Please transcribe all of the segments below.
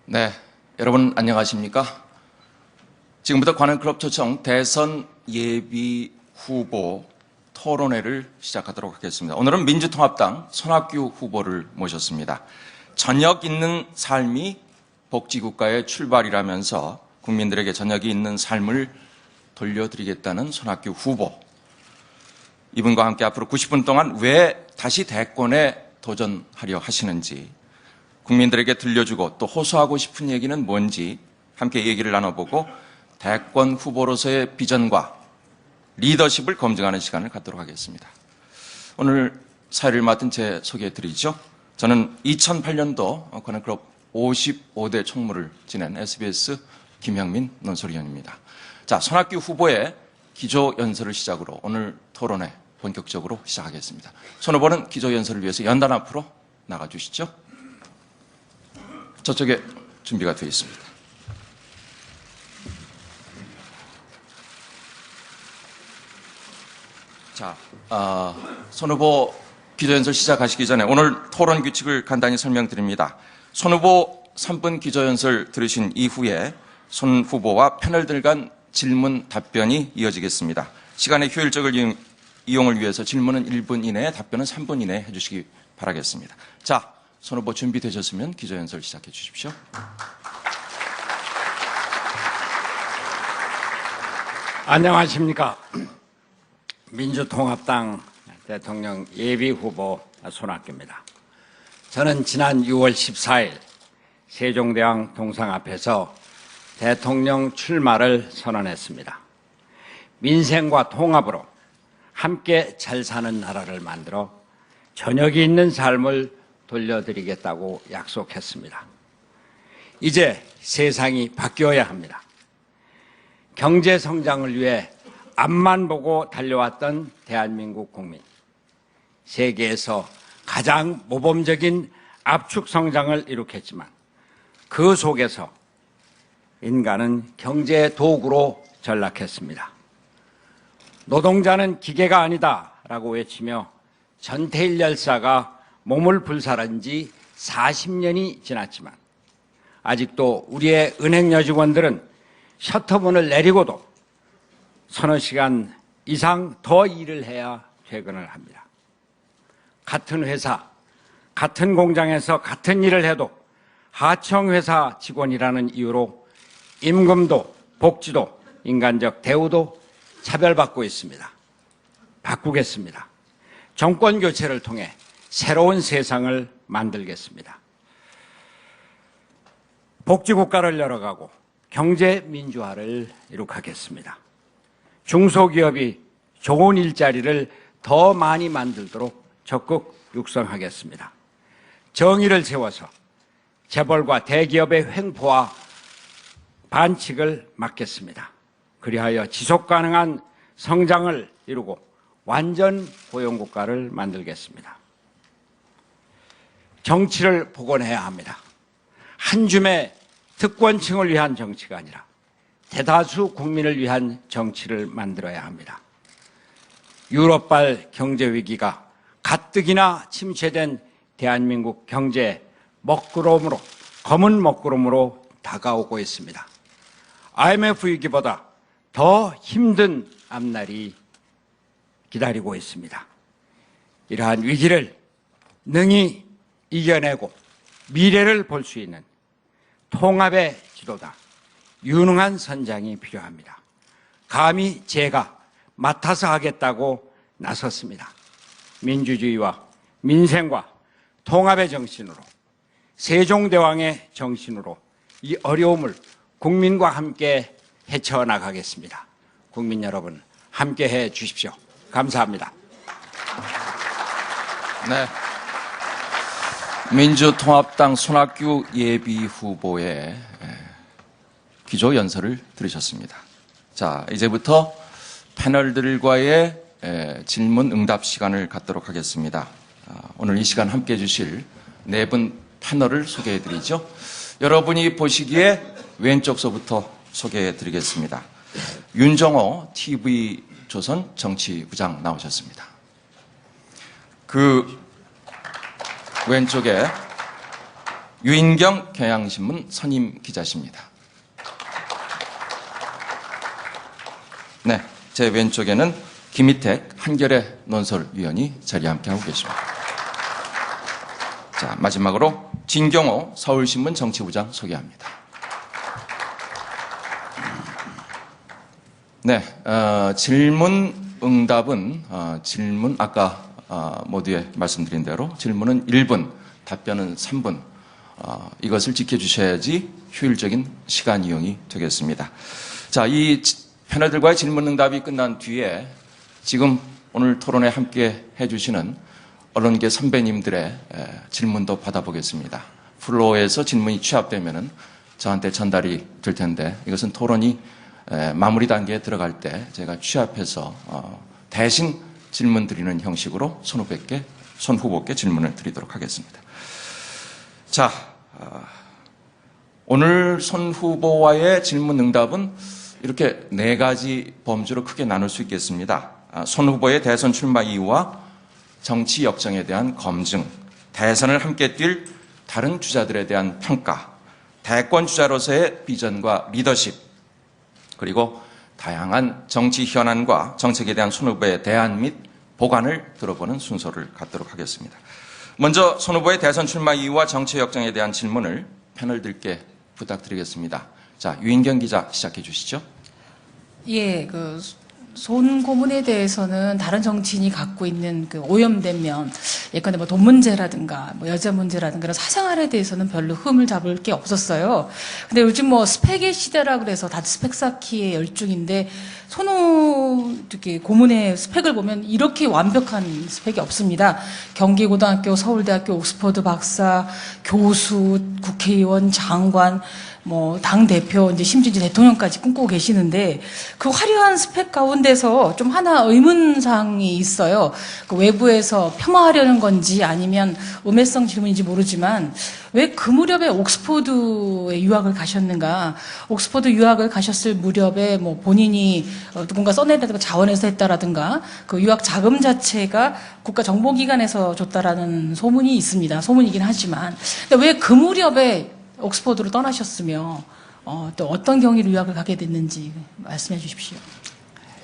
네, 여러분 안녕하십니까? 지금부터 관현클럽 초청 대선 예비 후보 토론회를 시작하도록 하겠습니다. 오늘은 민주통합당 손학규 후보를 모셨습니다. 저녁 있는 삶이 복지국가의 출발이라면서 국민들에게 저녁이 있는 삶을 돌려드리겠다는 손학규 후보. 이분과 함께 앞으로 90분 동안 왜 다시 대권에 도전하려 하시는지, 국민들에게 들려주고 또 호소하고 싶은 얘기는 뭔지 함께 얘기를 나눠보고 대권 후보로서의 비전과 리더십을 검증하는 시간을 갖도록 하겠습니다. 오늘 사회를 맡은 제 소개해드리죠. 저는 2008년도 관현클럽 55대 총무를 지낸 SBS 김형민 논설위원입니다. 자, 손학규 후보의 기조연설을 시작으로 오늘 토론회 본격적으로 시작하겠습니다. 손 후보는 기조연설을 위해서 연단 앞으로 나가주시죠. 저쪽에 준비가 되어 있습니다. 자, 손 후보 기조연설 시작하시기 전에 오늘 토론 규칙을 간단히 설명드립니다. 손 후보 3분 기조연설 들으신 이후에 손 후보와 패널들 간 질문 답변이 이어지겠습니다. 시간의 효율적인 이용을 위해서 질문은 1분 이내에, 답변은 3분 이내에 해주시기 바라겠습니다. 자, 손 후보 준비되셨으면 기조연설 시작해 주십시오. 안녕하십니까. 민주통합당 대통령 예비후보 손학규입니다. 저는 지난 6월 14일 세종대왕 동상 앞에서 대통령 출마를 선언했습니다. 민생과 통합으로 함께 잘 사는 나라를 만들어 저녁이 있는 삶을 돌려드리겠다고 약속했습니다. 이제 세상이 바뀌어야 합니다. 경제 성장을 위해 앞만 보고 달려왔던 대한민국 국민, 세계에서 가장 모범적인 압축 성장을 이룩했지만 그 속에서 인간은 경제의 도구로 전락했습니다. 노동자는 기계가 아니다라고 외치며 전태일 열사가 몸을 불살한 지 40년이 지났지만 아직도 우리의 은행 여직원들은 셔터문을 내리고도 서너 시간 이상 더 일을 해야 퇴근을 합니다. 같은 회사, 같은 공장에서 같은 일을 해도 하청회사 직원이라는 이유로 임금도 복지도 인간적 대우도 차별받고 있습니다. 바꾸겠습니다. 정권 교체를 통해 새로운 세상을 만들겠습니다. 복지국가를 열어가고 경제민주화를 이룩하겠습니다. 중소기업이 좋은 일자리를 더 많이 만들도록 적극 육성하겠습니다. 정의를 세워서 재벌과 대기업의 횡포와 반칙을 막겠습니다. 그리하여 지속가능한 성장을 이루고 완전 고용국가를 만들겠습니다. 정치를 복원해야 합니다. 한 줌의 특권층을 위한 정치가 아니라 대다수 국민을 위한 정치를 만들어야 합니다. 유럽발 경제위기가 가뜩이나 침체된 대한민국 경제에 먹구름으로, 검은 먹구름으로 다가오고 있습니다. IMF 위기보다 더 힘든 앞날이 기다리고 있습니다. 이러한 위기를 능히 이겨내고 미래를 볼 수 있는 통합의 지도자, 유능한 선장이 필요합니다. 감히 제가 맡아서 하겠다고 나섰습니다. 민주주의와 민생과 통합의 정신으로, 세종대왕의 정신으로 이 어려움을 국민과 함께 헤쳐나가겠습니다. 국민 여러분, 함께해 주십시오. 감사합니다. 네. 민주통합당 손학규 예비후보의 기조연설을 들으셨습니다. 자, 이제부터 패널들과의 질문 응답 시간을 갖도록 하겠습니다. 오늘 이 시간 함께해 주실 네 분 패널을 소개해 드리죠. 여러분이 보시기에 왼쪽서부터 소개해 드리겠습니다. 윤정호 TV조선 정치부장 나오셨습니다. 그 왼쪽에 유인경 경향신문 선임 기자십니다. 네, 제 왼쪽에는 김희택 한겨레 논설위원이 자리에 함께하고 계십니다. 자, 마지막으로 진경호 서울신문 정치부장 소개합니다. 네, 질문 응답은 질문 아까 모두에 말씀드린 대로 질문은 1분, 답변은 3분. 이것을 지켜주셔야지 효율적인 시간 이용이 되겠습니다. 자, 이 패널들과의 질문 응답이 끝난 뒤에 지금 오늘 토론에 함께 해주시는 언론계 선배님들의 질문도 받아보겠습니다. 플로어에서 질문이 취합되면은 저한테 전달이 될 텐데 이것은 토론이 마무리 단계에 들어갈 때 제가 취합해서 대신 질문 드리는 형식으로 손 후보께 질문을 드리도록 하겠습니다. 자, 오늘 손 후보와의 질문 응답은 이렇게 4가지 범주로 크게 나눌 수 있겠습니다. 손 후보의 대선 출마 이유와 정치 역정에 대한 검증, 대선을 함께 뛸 다른 주자들에 대한 평가, 대권 주자로서의 비전과 리더십, 그리고 다양한 정치 현안과 정책에 대한 손 후보의 대안 및 보관을 들어보는 순서를 갖도록 하겠습니다. 먼저 손 후보의 대선 출마 이유와 정치 역정에 대한 질문을 패널들께 부탁드리겠습니다. 자, 유인경 기자 시작해 주시죠. 예, 손 고문에 대해서는 다른 정치인이 갖고 있는 오염된 면, 예컨대 돈 문제라든가, 여자 문제라든가, 그런 사생활에 대해서는 별로 흠을 잡을 게 없었어요. 근데 요즘 스펙의 시대라 그래서 다들 스펙 쌓기에 열중인데, 고문의 스펙을 보면 이렇게 완벽한 스펙이 없습니다. 경기고등학교, 서울대학교, 옥스퍼드 박사, 교수, 국회의원, 장관, 당대표, 심지어 대통령까지 꿈꾸고 계시는데, 그 화려한 스펙 가운데서 좀 하나 의문사항이 있어요. 외부에서 폄하하려는 건지 아니면 음해성 질문인지 모르지만, 왜 그 무렵에 옥스퍼드에 유학을 가셨는가? 옥스퍼드 유학을 가셨을 무렵에 본인이 누군가 써내다가 자원해서 했다라든가, 그 유학 자금 자체가 국가정보기관에서 줬다라는 소문이 있습니다. 소문이긴 하지만. 근데 왜 그 무렵에 옥스퍼드로 떠나셨으며 또 어떤 경위로 유학을 가게 됐는지 말씀해 주십시오.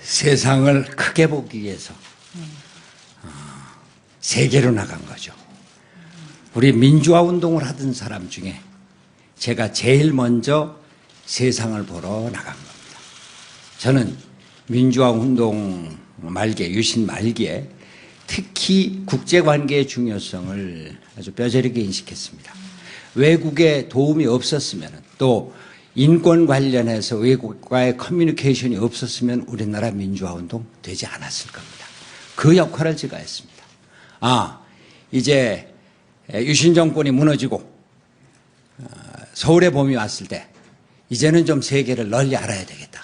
세상을 크게 보기 위해서 세계로 나간 거죠. 우리 민주화 운동을 하던 사람 중에 제가 제일 먼저 세상을 보러 나간 겁니다. 저는 민주화 운동 말기에, 유신 말기에 특히 국제관계의 중요성을 아주 뼈저리게 인식했습니다. 외국의 도움이 없었으면, 또 인권 관련해서 외국과의 커뮤니케이션이 없었으면 우리나라 민주화 운동 되지 않았을 겁니다. 그 역할을 제가 했습니다. 이제 유신 정권이 무너지고 서울의 봄이 왔을 때 이제는 좀 세계를 널리 알아야 되겠다,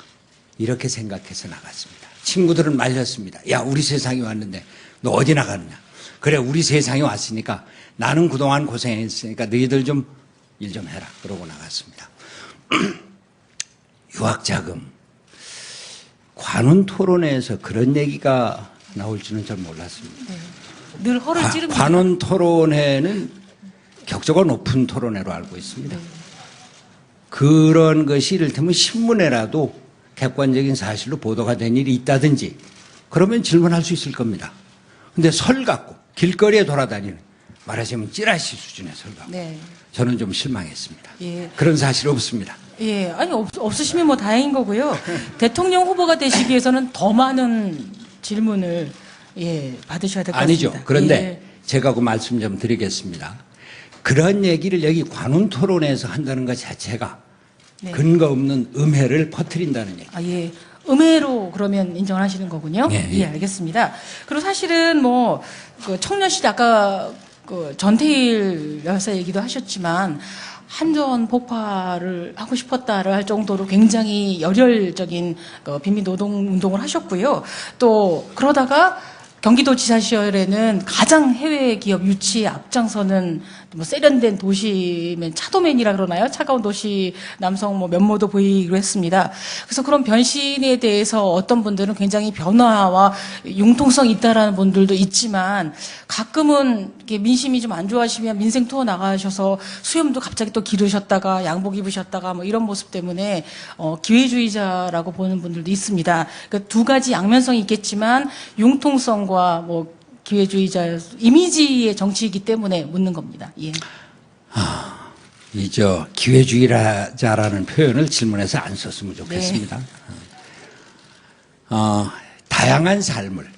이렇게 생각해서 나갔습니다. 친구들은 말렸습니다. 야, 우리 세상이 왔는데 너 어디 나가느냐. 그래, 우리 세상이 왔으니까 나는 그동안 고생했으니까 너희들 좀 일 좀 해라. 그러고 나갔습니다. 유학자금. 관훈 토론회에서 그런 얘기가 나올 줄은 잘 몰랐습니다. 네. 늘 허를 찌릅니다. 관훈 토론회는 격조가 높은 토론회로 알고 있습니다. 네. 그런 것이 이를테면 신문에라도 객관적인 사실로 보도가 된 일이 있다든지 그러면 질문할 수 있을 겁니다. 근데 설 갖고 길거리에 돌아다니는, 말하자면 찌라시 수준의 설 갖고, 네. 저는 좀 실망했습니다. 예. 그런 사실 없습니다. 예, 아니 없으시면 다행인 거고요. 대통령 후보가 되시기 위해서는 더 많은 질문을 받으셔야 될 것 같습니다. 아니죠. 그런데 제가 그 말씀 좀 드리겠습니다. 그런 얘기를 여기 관훈 토론에서 한다는 것 자체가 네. 근거 없는 음해를 퍼뜨린다는 얘기. 예. 음해로 그러면 인정을 하시는 거군요. 네. 예, 알겠습니다. 그리고 사실은 청년 시대 아까 전태일 여사 얘기도 하셨지만 한전 폭파를 하고 싶었다를 할 정도로 굉장히 열혈적인 빈민 노동 운동을 하셨고요. 또 그러다가 경기도지사 시절에는 가장 해외 기업 유치에 앞장서는 뭐 세련된 도시맨, 차도맨이라 그러나요? 차가운 도시 남성 뭐 면모도 보이기로 했습니다. 그래서 그런 변신에 대해서 어떤 분들은 굉장히 변화와 융통성이 있다라는 분들도 있지만 가끔은 이렇게 민심이 좀 안 좋아지면 민생 투어 나가셔서 수염도 갑자기 또 기르셨다가 양복 입으셨다가 뭐 이런 모습 때문에 기회주의자라고 보는 분들도 있습니다. 그러니까 두 가지 양면성이 있겠지만 융통성과 뭐 기회주의자 이미지의 정치이기 때문에 묻는 겁니다. 예. 기회주의자라는 표현을 질문에서 안 썼으면 좋겠습니다. 다양한 삶을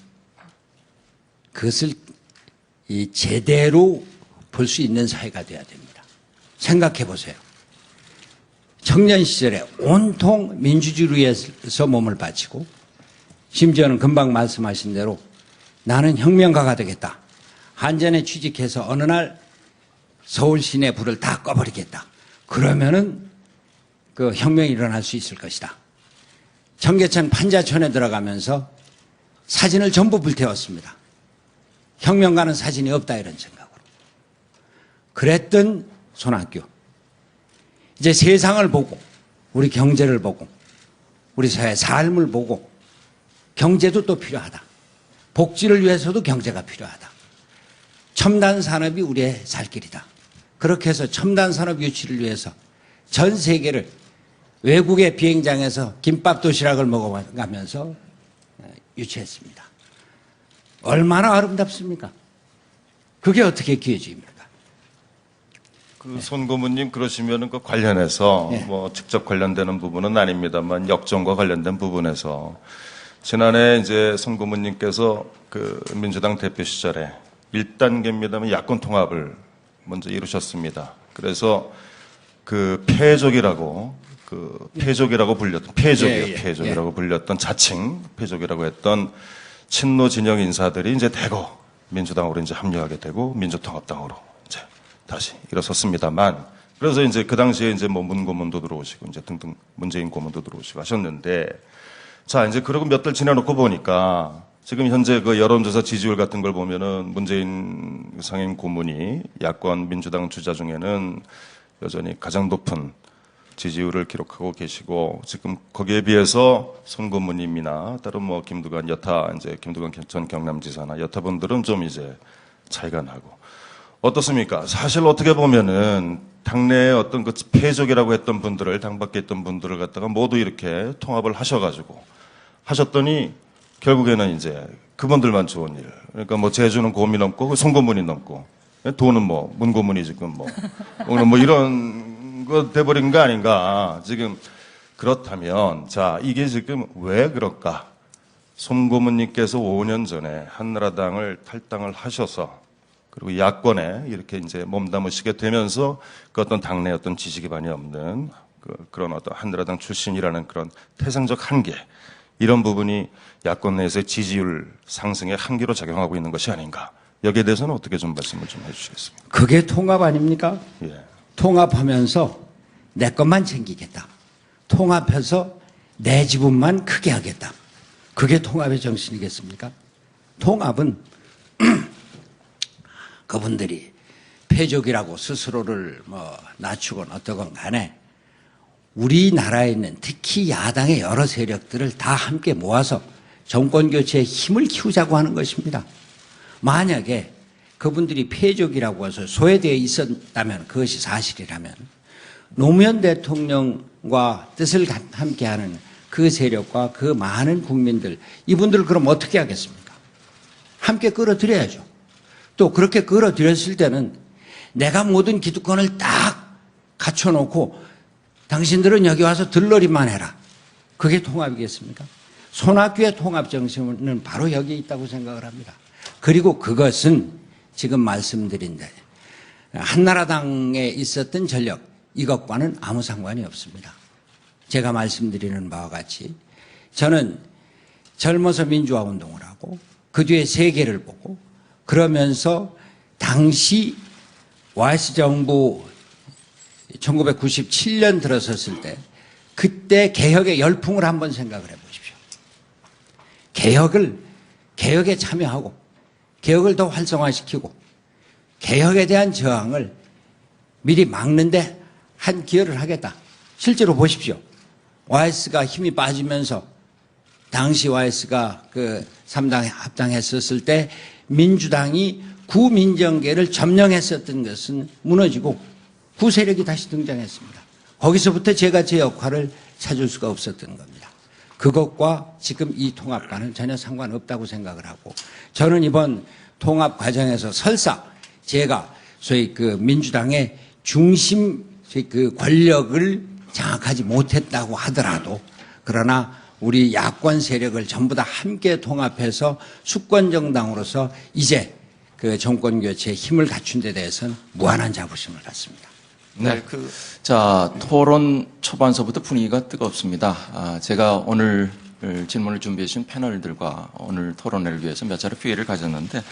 그것을 제대로 볼 수 있는 사회가 돼야 됩니다. 생각해 보세요. 청년 시절에 온통 민주주의를 위해서 몸을 바치고 심지어는 금방 말씀하신 대로 나는 혁명가가 되겠다. 한전에 취직해서 어느 날 서울 시내 불을 다 꺼버리겠다. 그러면은 그 혁명이 일어날 수 있을 것이다. 청계천 판자촌에 들어가면서 사진을 전부 불태웠습니다. 혁명가는 사진이 없다 이런 생각으로. 그랬던 손학규. 이제 세상을 보고 우리 경제를 보고 우리 사회 삶을 보고 경제도 또 필요하다. 복지를 위해서도 경제가 필요하다. 첨단 산업이 우리의 살 길이다. 그렇게 해서 첨단 산업 유치를 위해서 전 세계를 외국의 비행장에서 김밥 도시락을 먹어가면서 유치했습니다. 얼마나 아름답습니까? 그게 어떻게 기회주의입니까? 손 고문님 그러시면은 그 관련해서 네. 뭐 직접 관련되는 부분은 아닙니다만 역정과 관련된 부분에서 지난해 이제 손 고문님께서 그 민주당 대표 시절에 1단계입니다만 야권 통합을 먼저 이루셨습니다. 그래서 그 패족이라고 불렸던 패족이라고 불렸던 자칭 패족이라고 했던 친노 진영 인사들이 이제 대거 민주당으로 이제 합류하게 되고 민주통합당으로 이제 다시 일어섰습니다만 그래서 이제 그 당시에 이제 뭐 문 고문도 들어오시고 이제 등등 문재인 고문도 들어오시고 하셨는데 자 이제 그러고 몇 달 지나놓고 보니까 지금 현재 그 여론조사 지지율 같은 걸 보면은 문재인 상임 고문이 야권 민주당 주자 중에는 여전히 가장 높은 지지율을 기록하고 계시고 지금 거기에 비해서 손 고문님이나 다른 뭐 김두관 전 경남지사나 여타분들은 좀 이제 차이가 나고 어떻습니까? 사실 어떻게 보면은 당내에 어떤 그 패족이라고 했던 분들을 당 밖에 있던 분들을 갖다가 모두 이렇게 통합을 하셨더니 결국에는 이제 그분들만 좋은 일. 그러니까 뭐 제주는 곰이 넘고 손 고문이 넘고 돈은 뭐 문 고문이 지금 뭐 오늘 뭐 이런 거 돼버린 거 아닌가. 지금 그렇다면 자 이게 지금 왜 그럴까? 손 고문님께서 5년 전에 한나라당을 탈당을 하셔서 그리고 야권에 이렇게 이제 몸담으시게 되면서 그 어떤 당내 어떤 지지 기반이 없는 그런 어떤 한나라당 출신이라는 그런 태생적 한계 이런 부분이 야권 내에서의 지지율 상승의 한계로 작용하고 있는 것이 아닌가. 여기에 대해서는 어떻게 좀 말씀을 좀 해주시겠습니까? 그게 통합 아닙니까? 예. 통합하면서 내 것만 챙기겠다. 통합해서 내 지분만 크게 하겠다. 그게 통합의 정신이겠습니까? 통합은 그분들이 패족이라고 스스로를 뭐 낮추건 어떠건 간에 우리나라에 있는 특히 야당의 여러 세력들을 다 함께 모아서 정권교체에 힘을 키우자고 하는 것입니다. 만약에 그분들이 패족이라고 해서 소외되어 있었다면 그것이 사실이라면 노무현 대통령과 뜻을 함께하는 그 세력과 그 많은 국민들 이분들 그럼 어떻게 하겠습니까? 함께 끌어들여야죠. 또 그렇게 끌어들였을 때는 내가 모든 기득권을 딱 갖춰놓고 당신들은 여기 와서 들러리만 해라. 그게 통합이겠습니까? 손학규의 통합 정신은 바로 여기에 있다고 생각을 합니다. 그리고 그것은 지금 말씀드린 데 한나라당에 있었던 전력 이것과는 아무 상관이 없습니다. 제가 말씀드리는 바와 같이 저는 젊어서 민주화 운동을 하고 그 뒤에 세계를 보고 그러면서 당시 YS 정부 1997년 들어섰을 때 그때 개혁의 열풍을 한번 생각을 해보십시오. 개혁에 참여하고 개혁을 더 활성화시키고 개혁에 대한 저항을 미리 막는데 한 기여를 하겠다. 실제로 보십시오. YS가 힘이 빠지면서 당시 YS가 그 3당 합당했었을 때 민주당이 구민정계를 점령했었던 것은 무너지고 구세력이 다시 등장했습니다. 거기서부터 제가 제 역할을 찾을 수가 없었던 겁니다. 그것과 지금 이 통합과는 전혀 상관없다고 생각을 하고 저는 이번 통합 과정에서 설사 제가 소위 그 민주당의 중심 그 권력을 장악하지 못했다고 하더라도 그러나 우리 야권 세력을 전부 다 함께 통합해서 수권 정당으로서 이제 그 정권 교체에 힘을 갖춘 데 대해서는 무한한 자부심을 갖습니다. 네. 자, 토론 초반서부터 분위기가 뜨겁습니다. 제가 오늘 질문을 준비해 주신 패널들과 오늘 토론회를 위해서 몇 차례 회의를 가졌는데,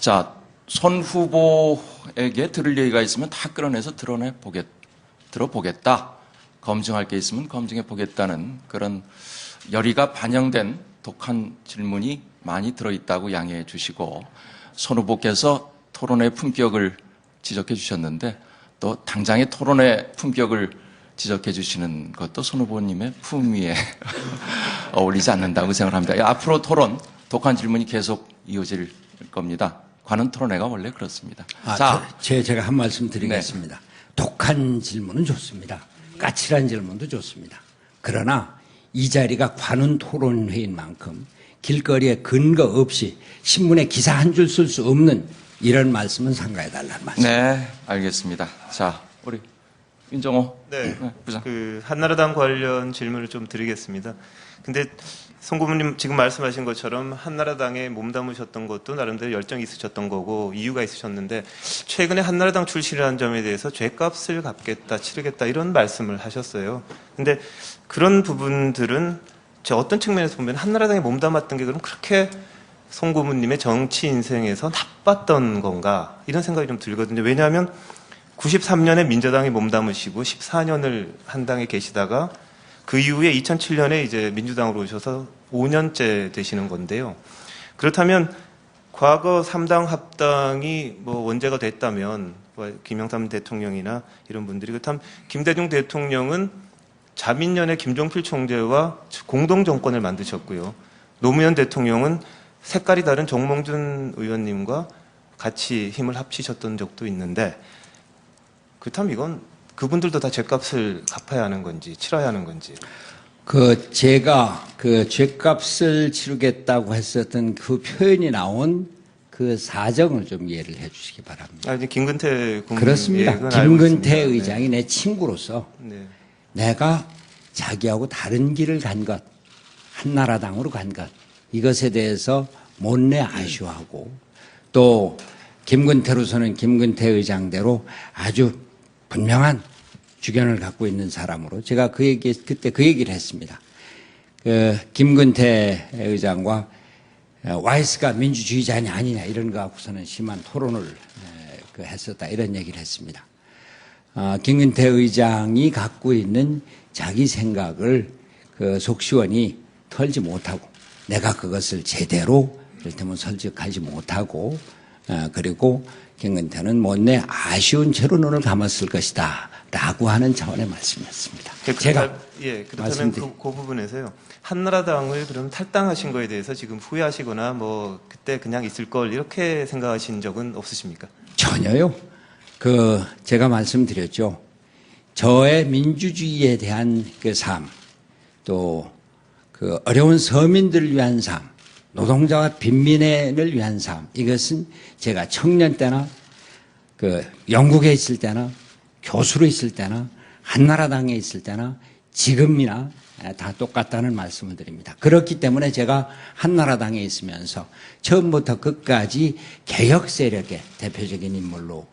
자, 손 후보에게 들을 얘기가 있으면 다 끌어내서 들어보겠다. 검증할 게 있으면 검증해 보겠다는 그런 열의가 반영된 독한 질문이 많이 들어있다고 양해해 주시고, 손 후보께서 토론의 품격을 지적해 주셨는데 또 당장의 토론의 품격을 지적해 주시는 것도 손 후보님의 품위에 어울리지 않는다고 생각합니다. 앞으로 토론, 독한 질문이 계속 이어질 겁니다. 관훈 토론회가 원래 그렇습니다. 제가 한 말씀 드리겠습니다. 네. 독한 질문은 좋습니다. 까칠한 질문도 좋습니다. 그러나 이 자리가 관훈 토론회인 만큼 길거리에 근거 없이 신문에 기사 한 줄 쓸 수 없는 이런 말씀은 삼가해달라는 말씀. 네, 알겠습니다. 자, 우리 윤정호 부장. 그 한나라당 관련 질문을 좀 드리겠습니다. 근데 송 고문님 지금 말씀하신 것처럼 한나라당에 몸담으셨던 것도 나름대로 열정이 있으셨던 거고 이유가 있으셨는데 최근에 한나라당 출신이라는 점에 대해서 죗값을 갚겠다, 치르겠다 이런 말씀을 하셨어요. 근데 그런 부분들은 제 어떤 측면에서 보면 한나라당에 몸담았던 게 그럼 그렇게 송 고문님의 정치 인생에서 나빴던 건가 이런 생각이 좀 들거든요. 왜냐하면 93년에 민주당에 몸담으시고 14년을 한 당에 계시다가 그 이후에 2007년에 이제 민주당으로 오셔서 5년째 되시는 건데요. 그렇다면 과거 3당 합당이 뭐 원죄가 됐다면 김영삼 대통령이나 이런 분들이 그렇다면 김대중 대통령은 자민련의 김종필 총재와 공동 정권을 만드셨고요. 노무현 대통령은 색깔이 다른 정몽준 의원님과 같이 힘을 합치셨던 적도 있는데 그렇다면 이건 그분들도 다 죗값을 갚아야 하는 건지 치러야 하는 건지. 제가 죗값을 치르겠다고 했었던 그 표현이 나온 그 사정을 좀 이해를 해 주시기 바랍니다. 이제 김근태 고문. 그렇습니다. 김근태 의장이 내 친구로서 내가 자기하고 다른 길을 간 것, 한나라당으로 간 것, 이것에 대해서 못내 아쉬워하고 또 김근태로서는 김근태 의장대로 아주 분명한 주견을 갖고 있는 사람으로 제가 그때 그 얘기를 했습니다. 김근태 의장과 YS가 민주주의자냐 아니냐 이런 거 갖고서는 심한 토론을 했었다 이런 얘기를 했습니다. 김근태 의장이 갖고 있는 자기 생각을 속 시원히 털지 못하고 내가 그것을 제대로 이를테면 설득하지 못하고 그리고 김근태는 못내 아쉬운 채로 눈을 감았을 것이다 라고 하는 차원의 말씀이었습니다. 제가 그렇다면 그 부분에서요. 한나라당을 그럼 탈당하신 거에 대해서 지금 후회하시거나 뭐 그때 그냥 있을 걸 이렇게 생각하신 적은 없으십니까? 전혀요. 제가 말씀드렸죠. 저의 민주주의에 대한 그 삶, 또 그 어려운 서민들을 위한 삶, 노동자와 빈민을 위한 삶, 이것은 제가 청년 때나 영국에 있을 때나 교수로 있을 때나 한나라당에 있을 때나 지금이나 다 똑같다는 말씀을 드립니다. 그렇기 때문에 제가 한나라당에 있으면서 처음부터 끝까지 개혁 세력의 대표적인 인물로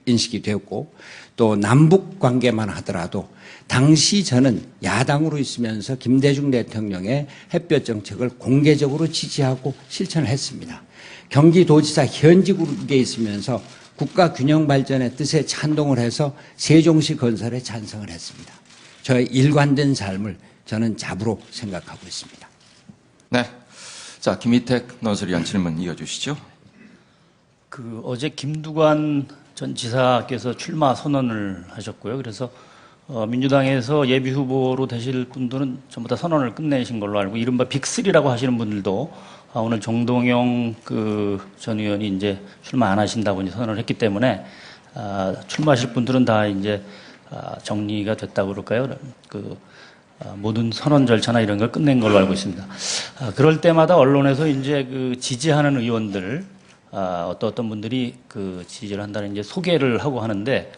인식이 되었고 또 남북 관계만 하더라도 당시 저는 야당으로 있으면서 김대중 대통령의 햇볕 정책을 공개적으로 지지하고 실천을 했습니다. 경기도지사 현직에 있으면서 국가 균형 발전의 뜻에 찬동을 해서 세종시 건설에 찬성을 했습니다. 저의 일관된 삶을 저는 잡으로 생각하고 있습니다. 네. 자, 김희택 논설위원 질문 이어주시죠. 어제 김두관 전 지사께서 출마 선언을 하셨고요. 그래서 민주당에서 예비 후보로 되실 분들은 전부 다 선언을 끝내신 걸로 알고, 이른바 빅3라고 하시는 분들도 오늘 정동영 전 의원이 이제 출마 안 하신다고 이제 선언을 했기 때문에 출마하실 분들은 다 이제 정리가 됐다고 그럴까요? 모든 선언 절차나 이런 걸 끝낸 걸로 알고 있습니다. 그럴 때마다 언론에서 이제 지지하는 의원들, 어떤 분들이 지지를 한다는 이제 소개를 하고 하는데,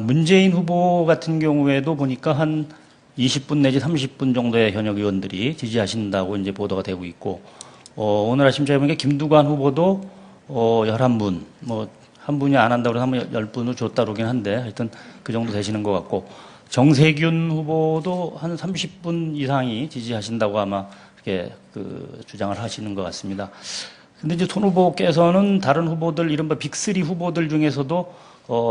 문재인 후보 같은 경우에도 보니까 한 20분 내지 30분 정도의 현역 의원들이 지지하신다고 이제 보도가 되고 있고, 오늘 아침 제가 보니까 김두관 후보도 11분, 한 분이 안 한다고 해서 한 10분을 줬다 그러긴 한데, 하여튼 그 정도 되시는 것 같고, 정세균 후보도 한 30분 이상이 지지하신다고 아마 이렇게 주장을 하시는 것 같습니다. 근데 이제 손 후보께서는 다른 후보들, 이른바 빅3 후보들 중에서도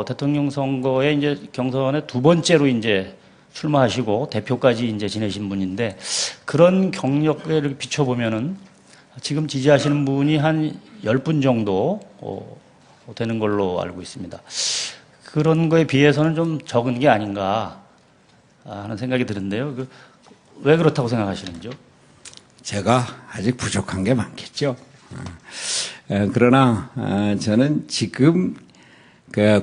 대통령 선거에 이제 경선에 두 번째로 이제 출마하시고 대표까지 이제 지내신 분인데, 그런 경력을 비춰보면은 지금 지지하시는 분이 한 10분 정도 되는 걸로 알고 있습니다. 그런 거에 비해서는 좀 적은 게 아닌가 하는 생각이 드는데요. 왜 그렇다고 생각하시는지요? 제가 아직 부족한 게 많겠죠. 그러나 저는 지금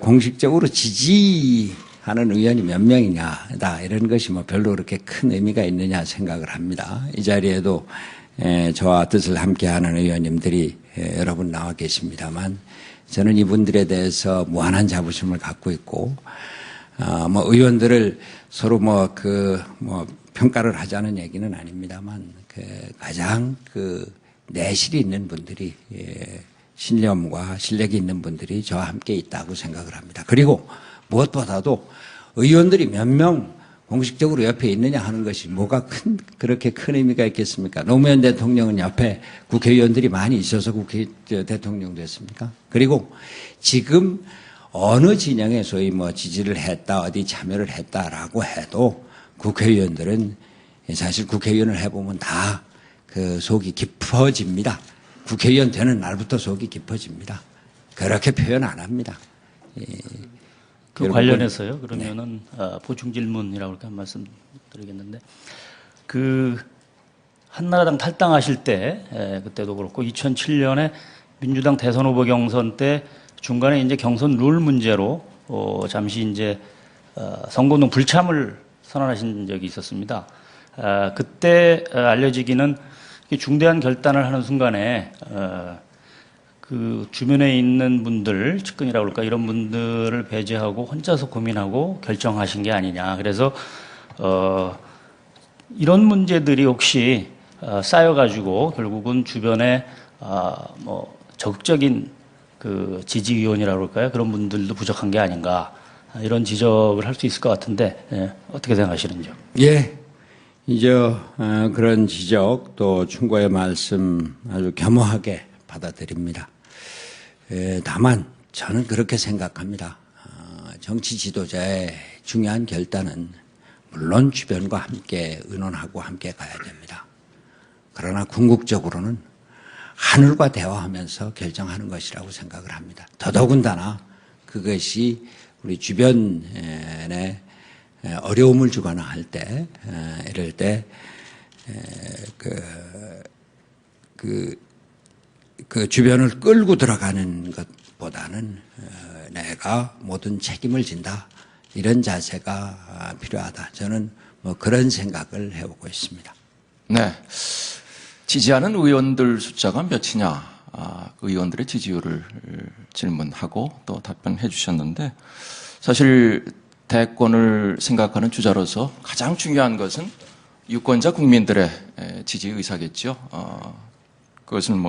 공식적으로 지지하는 의원이 몇 명이냐다, 이런 것이 별로 그렇게 큰 의미가 있느냐 생각을 합니다. 이 자리에도 저와 뜻을 함께하는 의원님들이 여러 분 나와 계십니다만, 저는 이분들에 대해서 무한한 자부심을 갖고 있고, 의원들을 서로 평가를 하자는 얘기는 아닙니다만, 가장 내실이 있는 분들이, 신념과 실력이 있는 분들이 저와 함께 있다고 생각을 합니다. 그리고 무엇보다도 의원들이 몇 명 공식적으로 옆에 있느냐 하는 것이 뭐가 그렇게 큰 의미가 있겠습니까? 노무현 대통령은 옆에 국회의원들이 많이 있어서 대통령 됐습니까? 그리고 지금 어느 진영에 소위 지지를 했다, 어디 참여를 했다라고 해도 국회의원들은 사실 국회의원을 해보면 다 속이 깊어집니다. 국회의원 되는 날부터 속이 깊어집니다. 그렇게 표현 안 합니다. 관련해서요. 그러면은 보충 질문이라고 이렇게 한 말씀 드리겠는데, 한나라당 탈당하실 때, 그때도 그렇고 2007년에 민주당 대선 후보 경선 때 중간에 이제 경선 룰 문제로 잠시 이제 선거운동 불참을 선언하신 적이 있었습니다. 그때 알려지기는 중대한 결단을 하는 순간에 주변에 있는 분들, 측근이라고 그럴까, 이런 분들을 배제하고 혼자서 고민하고 결정하신 게 아니냐. 그래서 이런 문제들이 혹시 쌓여가지고 결국은 주변에 적극적인 지지위원이라고 그럴까요? 그런 분들도 부족한 게 아닌가, 이런 지적을 할 수 있을 것 같은데, 어떻게 생각하시는지요? 예. 그런 지적 또 충고의 말씀 아주 겸허하게 받아들입니다. 다만 저는 그렇게 생각합니다. 정치 지도자의 중요한 결단은 물론 주변과 함께 의논하고 함께 가야 됩니다. 그러나 궁극적으로는 하늘과 대화하면서 결정하는 것이라고 생각을 합니다. 더더군다나 그것이 우리 주변에 어려움을 주거나 할 때, 이럴 때, 그 주변을 끌고 들어가는 것보다는 내가 모든 책임을 진다, 이런 자세가 필요하다. 저는 그런 생각을 해오고 있습니다. 네. 지지하는 의원들 숫자가 몇이냐, 그 의원들의 지지율을 질문하고 또 답변해 주셨는데, 사실 대권을 생각하는 주자로서 가장 중요한 것은 유권자 국민들의 지지 의사겠죠. 그것은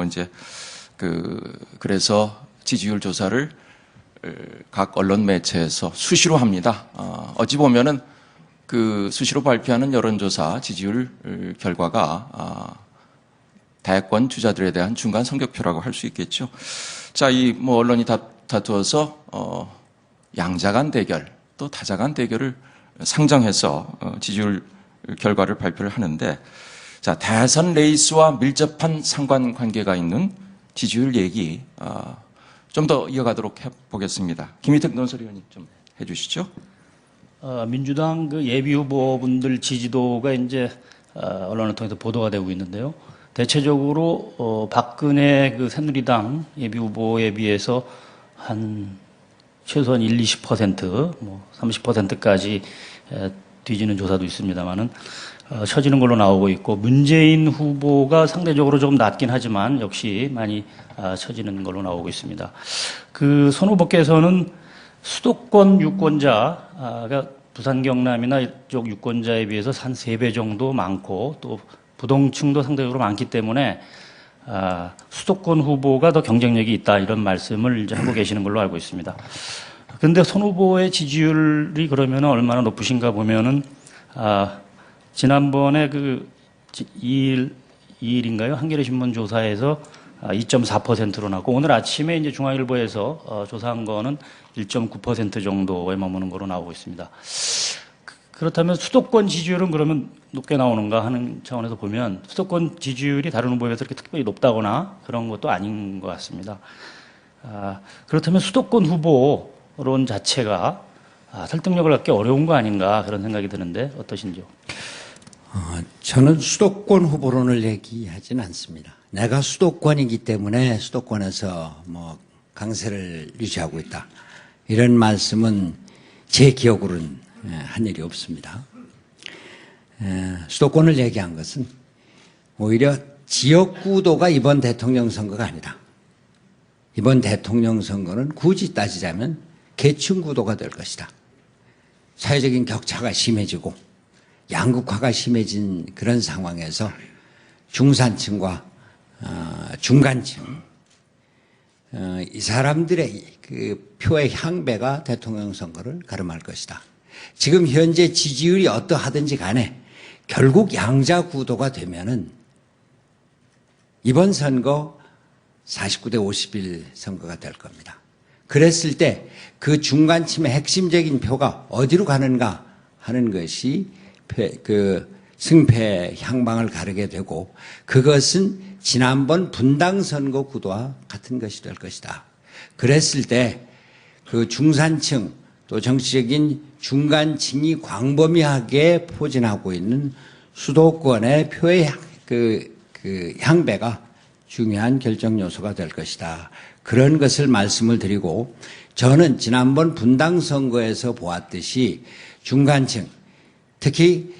그래서 지지율 조사를 각 언론 매체에서 수시로 합니다. 어찌 보면은 수시로 발표하는 여론조사 지지율 결과가 대권 주자들에 대한 중간 성적표라고 할 수 있겠죠. 자, 언론이 다투어서 양자간 대결, 또 다자간 대결을 상정해서 지지율 결과를 발표를 하는데, 자, 대선 레이스와 밀접한 상관관계가 있는 지지율 얘기 좀 더 이어가도록 해보겠습니다. 김희택 논설위원님 좀 해주시죠. 민주당 그 예비 후보분들 지지도가 이제 언론을 통해서 보도가 되고 있는데요. 대체적으로 박근혜 그 새누리당 예비 후보에 비해서 한 최소한 20%, 뭐 30%까지 뒤지는 조사도 있습니다만은 처지는 걸로 나오고 있고, 문재인 후보가 상대적으로 조금 낮긴 하지만 역시 많이 처지는 걸로 나오고 있습니다. 그 손 후보께서는 수도권 유권자가 부산 경남이나 이쪽 유권자에 비해서 한 3배 정도 많고, 또 부동층도 상대적으로 많기 때문에 수도권 후보가 더 경쟁력이 있다, 이런 말씀을 이제 하고 계시는 걸로 알고 있습니다. 그런데 손 후보의 지지율이 그러면 얼마나 높으신가 보면은 지난번에 그 2일인가요? 한겨레 신문 조사에서 2.4%로 나고, 오늘 아침에 이제 중앙일보에서 조사한 거는 1.9% 정도에 머무는 거로 나오고 있습니다. 그렇다면 수도권 지지율은 그러면 높게 나오는가 하는 차원에서 보면, 수도권 지지율이 다른 후보에 비해서 그렇게 특별히 높다거나 그런 것도 아닌 것 같습니다. 그렇다면 수도권 후보론 자체가 설득력을 갖기 어려운 거 아닌가, 그런 생각이 드는데 어떠신지요? 저는 수도권 후보론을 얘기하진 않습니다. 내가 수도권이기 때문에 수도권에서 뭐 강세를 유지하고 있다, 이런 말씀은 제 기억으로는 한 일이 없습니다. 수도권을 얘기한 것은 오히려 지역구도가 이번 대통령 선거가 아니라, 이번 대통령 선거는 굳이 따지자면 계층구도가 될 것이다. 사회적인 격차가 심해지고 양극화가 심해진 그런 상황에서 중산층과 중간층, 이 사람들의 그 표의 향배가 대통령 선거를 가름할 것이다. 지금 현재 지지율이 어떠하든지 간에 결국 양자 구도가 되면은 이번 선거 49대 51 선거가 될 겁니다. 그랬을 때 그 중간층의 핵심적인 표가 어디로 가는가 하는 것이 그 승패 향방을 가르게 되고, 그것은 지난번 분당 선거 구도와 같은 것이 될 것이다. 그랬을 때 그 중산층 또 정치적인 중간층이 광범위하게 포진하고 있는 수도권의 표의 그 향배가 중요한 결정 요소가 될 것이다. 그런 것을 말씀을 드리고, 저는 지난번 분당 선거에서 보았듯이 중간층, 특히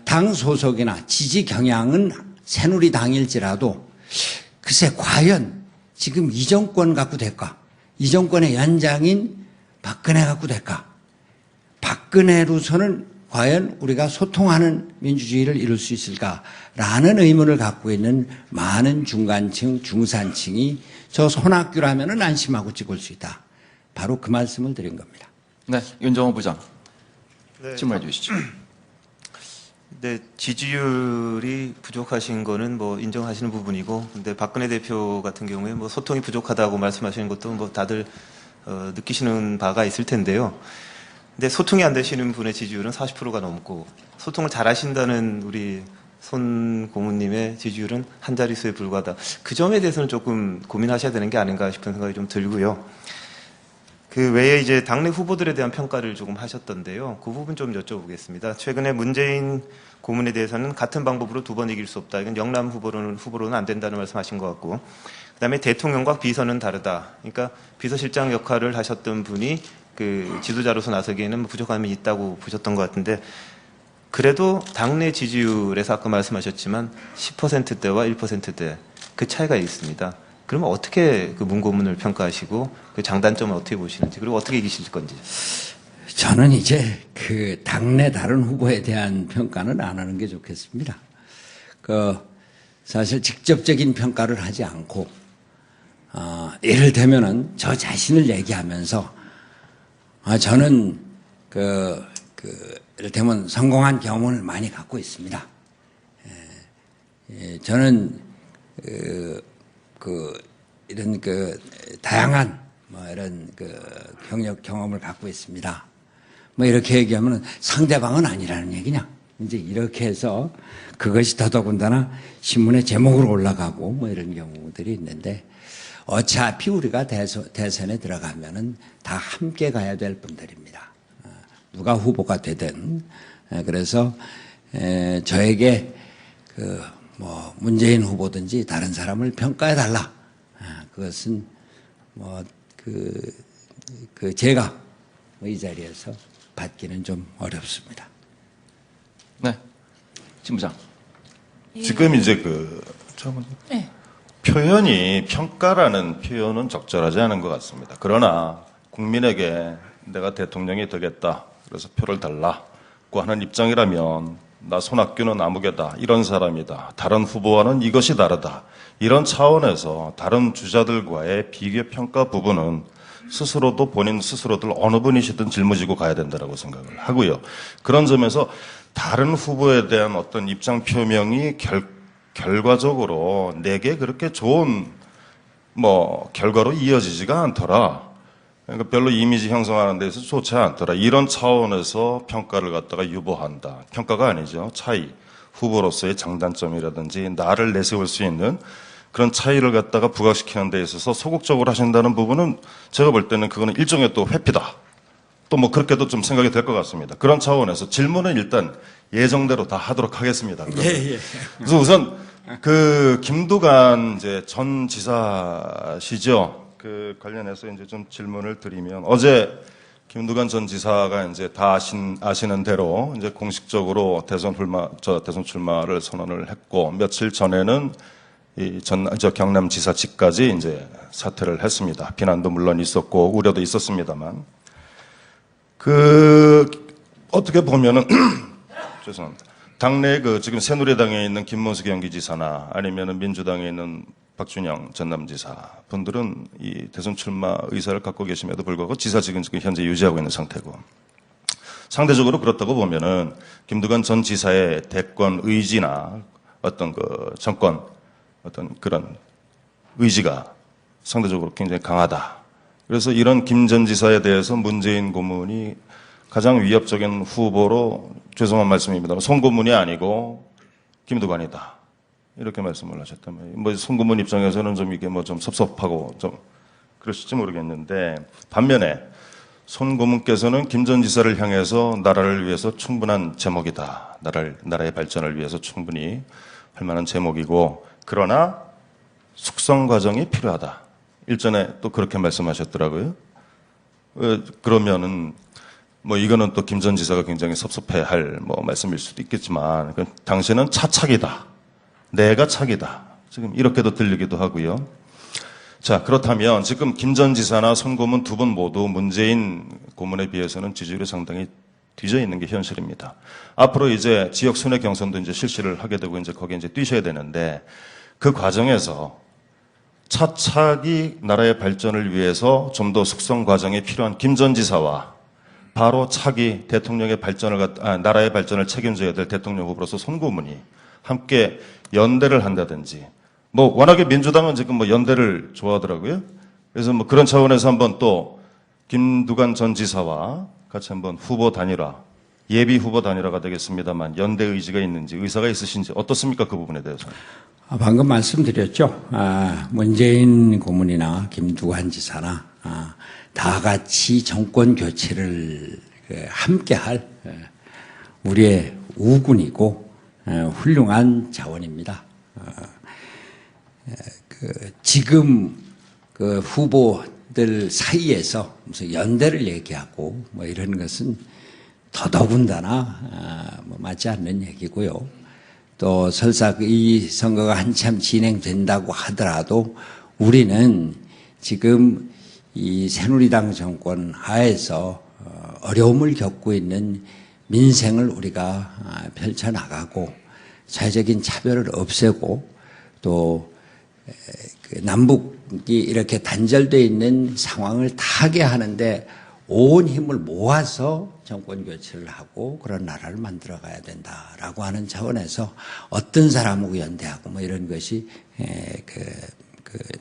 당 소속이나 지지 경향은 새누리당일지라도 글쎄 과연 지금 이 정권 갖고 될까? 이 정권의 연장인 박근혜 갖고 될까? 박근혜로서는 과연 우리가 소통하는 민주주의를 이룰 수 있을까라는 의문을 갖고 있는 많은 중간층, 중산층이 저 손학규라면은 안심하고 찍을 수 있다. 바로 그 말씀을 드린 겁니다. 네, 윤정호 부장 네, 질문해 주시죠. 네, 지지율이 부족하신 거는 뭐 인정하시는 부분이고, 근데 박근혜 대표 같은 경우에 뭐 소통이 부족하다고 말씀하시는 것도 뭐 다들 느끼시는 바가 있을 텐데요. 근데 소통이 안 되시는 분의 지지율은 40%가 넘고, 소통을 잘 하신다는 우리 손 고문님의 지지율은 한 자릿수에 불과하다. 그 점에 대해서는 조금 고민하셔야 되는 게 아닌가 싶은 생각이 좀 들고요. 그 외에 이제 당내 후보들에 대한 평가를 조금 하셨던데요. 그 부분 좀 여쭤보겠습니다. 최근에 문재인 고문에 대해서는 같은 방법으로 두 번 이길 수 없다. 이건 영남 후보로는 안 된다는 말씀하신 것 같고, 그다음에 대통령과 비서는 다르다. 그러니까 비서실장 역할을 하셨던 분이 그 지도자로서 나서기에는 부족함이 있다고 보셨던 것 같은데, 그래도 당내 지지율에서 아까 말씀하셨지만 10%대와 1%대 그 차이가 있습니다. 그러면 어떻게 그 문고문을 평가하시고 그 장단점을 어떻게 보시는지, 그리고 어떻게 이기실 건지. 저는 이제 그 당내 다른 후보에 대한 평가는 안 하는 게 좋겠습니다. 사실 직접적인 평가를 하지 않고, 예를 들면은 저 자신을 얘기하면서, 저는 이를테면 성공한 경험을 많이 갖고 있습니다. 저는 이런 다양한 이런 경력 경험을 갖고 있습니다. 뭐 이렇게 얘기하면 상대방은 아니라는 얘기냐? 이제 이렇게 해서 그것이 더더군다나 신문의 제목으로 올라가고 뭐 이런 경우들이 있는데 어차피 우리가 대선에 들어가면은 다 함께 가야 될 분들입니다. 누가 후보가 되든. 그래서 저에게 뭐 문재인 후보든지 다른 사람을 평가해 달라. 그것은 제가 이 자리에서 받기는 좀 어렵습니다. 네, 진부장. 지금 이제 네. 표현이 평가라는 표현은 적절하지 않은 것 같습니다. 그러나 국민에게 내가 대통령이 되겠다. 그래서 표를 달라고 하는 입장이라면 나 손학규는 아무개다. 이런 사람이다. 다른 후보와는 이것이 다르다. 이런 차원에서 다른 주자들과의 비교 평가 부분은 스스로도 본인 스스로들 어느 분이시든 짊어지고 가야 된다고 생각을 하고요. 그런 점에서 다른 후보에 대한 어떤 입장 표명이 결과적으로 내게 그렇게 좋은 결과로 이어지지가 않더라. 그러니까 별로 이미지 형성하는 데서 좋지 않더라. 이런 차원에서 평가를 갖다가 유보한다. 평가가 아니죠. 차이. 후보로서의 장단점이라든지 나를 내세울 수 있는 그런 차이를 갖다가 부각시키는 데 있어서 소극적으로 하신다는 부분은 제가 볼 때는 그거는 일종의 또 회피다. 또 그렇게도 좀 생각이 될 것 같습니다. 그런 차원에서 질문은 일단 예정대로 다 하도록 하겠습니다. 예. 그래서 우선 김두관 전 지사시죠. 관련해서 이제 좀 질문을 드리면 어제 김두관 전 지사가 이제 다 아시는 대로 이제 공식적으로 대선 출마를 선언을 했고 며칠 전에는 경남지사직까지 이제 사퇴를 했습니다. 비난도 물론 있었고 우려도 있었습니다만 어떻게 보면은 죄송합니다. 당내 지금 새누리당에 있는 김문수 경기지사나 아니면은 민주당에 있는 박준영 전남지사 분들은 이 대선 출마 의사를 갖고 계심에도 불구하고 지사직은 지금 현재 유지하고 있는 상태고 상대적으로 그렇다고 보면은 김두관 전 지사의 대권 의지나 어떤 정권 어떤 그런 의지가 상대적으로 굉장히 강하다. 그래서 이런 김 전 지사에 대해서 문재인 고문이 가장 위협적인 후보로 죄송한 말씀입니다만 송 고문이 아니고 김두관이다. 이렇게 말씀을 하셨다면 송 고문 입장에서는 좀 이게 좀 섭섭하고 좀 그러실지 모르겠는데 반면에 손 고문께서는 김 전 지사를 향해서 나라를 위해서 충분한 제목이다. 나라의 발전을 위해서 충분히 할 만한 제목이고 그러나 숙성 과정이 필요하다. 일전에 또 그렇게 말씀하셨더라고요. 그러면은 이거는 또 김 전 지사가 굉장히 섭섭해할 말씀일 수도 있겠지만 당신은 차착이다. 내가 착이다. 지금 이렇게도 들리기도 하고요. 자, 그렇다면 지금 김 전 지사나 손 고문 두 분 모두 문재인 고문에 비해서는 지지율이 상당히 뒤져 있는 게 현실입니다. 앞으로 이제 지역 순회 경선도 이제 실시를 하게 되고 이제 거기에 이제 뛰셔야 되는데 그 과정에서 차착이 나라의 발전을 위해서 좀 더 숙성 과정이 필요한 김 전 지사와 바로 차기 대통령의 나라의 발전을 책임져야 될 대통령 후보로서 손 고문이 함께 연대를 한다든지 워낙에 민주당은 지금 연대를 좋아하더라고요. 그래서 그런 차원에서 한번 또 김두관 전 지사와 같이 한번 후보 단일화 예비 후보 단일화가 되겠습니다만 연대 의지가 있는지 의사가 있으신지 어떻습니까? 그 부분에 대해서. 방금 말씀드렸죠. 문재인 고문이나 김두관 지사나 다 같이 정권 교체를 함께할 우리의 우군이고 훌륭한 자원입니다. 지금 후보들 사이에서 무슨 연대를 얘기하고 이런 것은 더더군다나 맞지 않는 얘기고요. 또 설사 이 선거가 한참 진행된다고 하더라도 우리는 지금 이 새누리당 정권 하에서 어려움을 겪고 있는 민생을 우리가 펼쳐나가고 사회적인 차별을 없애고 또 남북이 이렇게 단절되어 있는 상황을 타개하는데 온 힘을 모아서 정권 교체를 하고 그런 나라를 만들어 가야 된다라고 하는 차원에서 어떤 사람하고 연대하고 이런 것이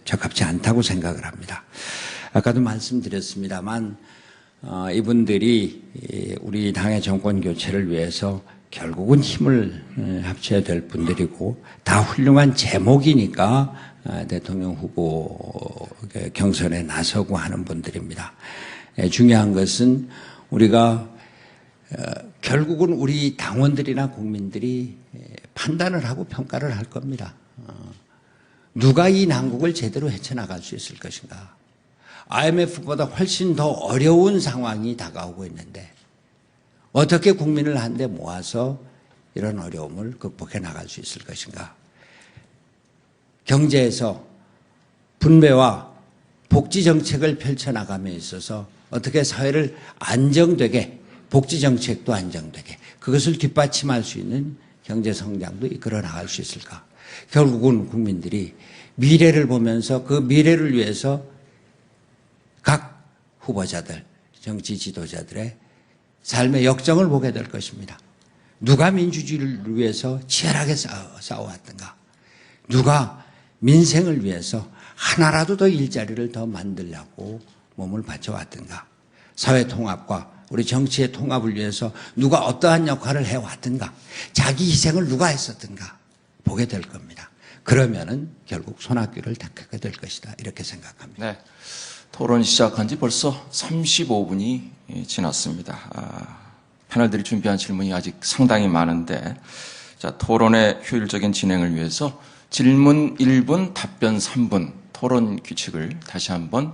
적합치 않다고 생각을 합니다. 아까도 말씀드렸습니다만 이분들이 우리 당의 정권 교체를 위해서 결국은 힘을 합쳐야 될 분들이고 다 훌륭한 제목이니까 대통령 후보 경선에 나서고 하는 분들입니다. 중요한 것은 우리가 결국은 우리 당원들이나 국민들이 판단을 하고 평가를 할 겁니다. 누가 이 난국을 제대로 헤쳐나갈 수 있을 것인가. IMF보다 훨씬 더 어려운 상황이 다가오고 있는데 어떻게 국민을 한데 모아서 이런 어려움을 극복해 나갈 수 있을 것인가. 경제에서 분배와 복지 정책을 펼쳐나감에 있어서 어떻게 사회를 안정되게 복지 정책도 안정되게 그것을 뒷받침할 수 있는 경제 성장도 이끌어 나갈 수 있을까. 결국은 국민들이 미래를 보면서 그 미래를 위해서 각 후보자들, 정치 지도자들의 삶의 역정을 보게 될 것입니다. 누가 민주주의를 위해서 치열하게 싸워왔던가. 누가 민생을 위해서 하나라도 더 일자리를 더 만들려고 몸을 바쳐왔던가. 사회 통합과 우리 정치의 통합을 위해서 누가 어떠한 역할을 해왔던가. 자기 희생을 누가 했었던가 보게 될 겁니다. 그러면은 결국 손학규를 택하게 될 것이다. 이렇게 생각합니다. 네. 토론 시작한 지 벌써 35분이 지났습니다. 패널들이 준비한 질문이 아직 상당히 많은데, 자, 토론의 효율적인 진행을 위해서 질문 1분, 답변 3분, 토론 규칙을 다시 한번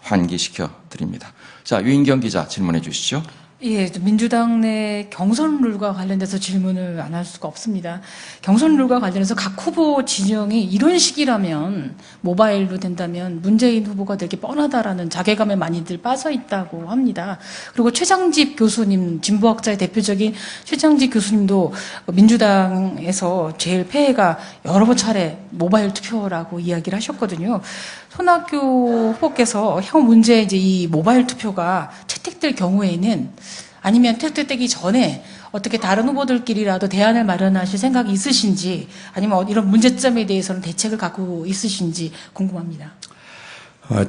환기시켜 드립니다. 자, 유인경 기자 질문해 주시죠. 예, 민주당 내 경선 룰과 관련돼서 질문을 안 할 수가 없습니다. 경선 룰과 관련해서 각 후보 진영이 이런 식이라면 모바일로 된다면 문재인 후보가 되게 뻔하다라는 자괴감에 많이들 빠져 있다고 합니다. 그리고 최장집 교수님, 진보학자의 대표적인 최장집 교수님도 민주당에서 제일 폐해가 여러 차례 모바일 투표라고 이야기를 하셨거든요. 손학규 후보께서 향후 문제 이제 이 모바일 투표가 채택될 경우에는 아니면 채택되기 전에 어떻게 다른 후보들끼리라도 대안을 마련하실 생각이 있으신지 아니면 이런 문제점에 대해서는 대책을 갖고 있으신지 궁금합니다.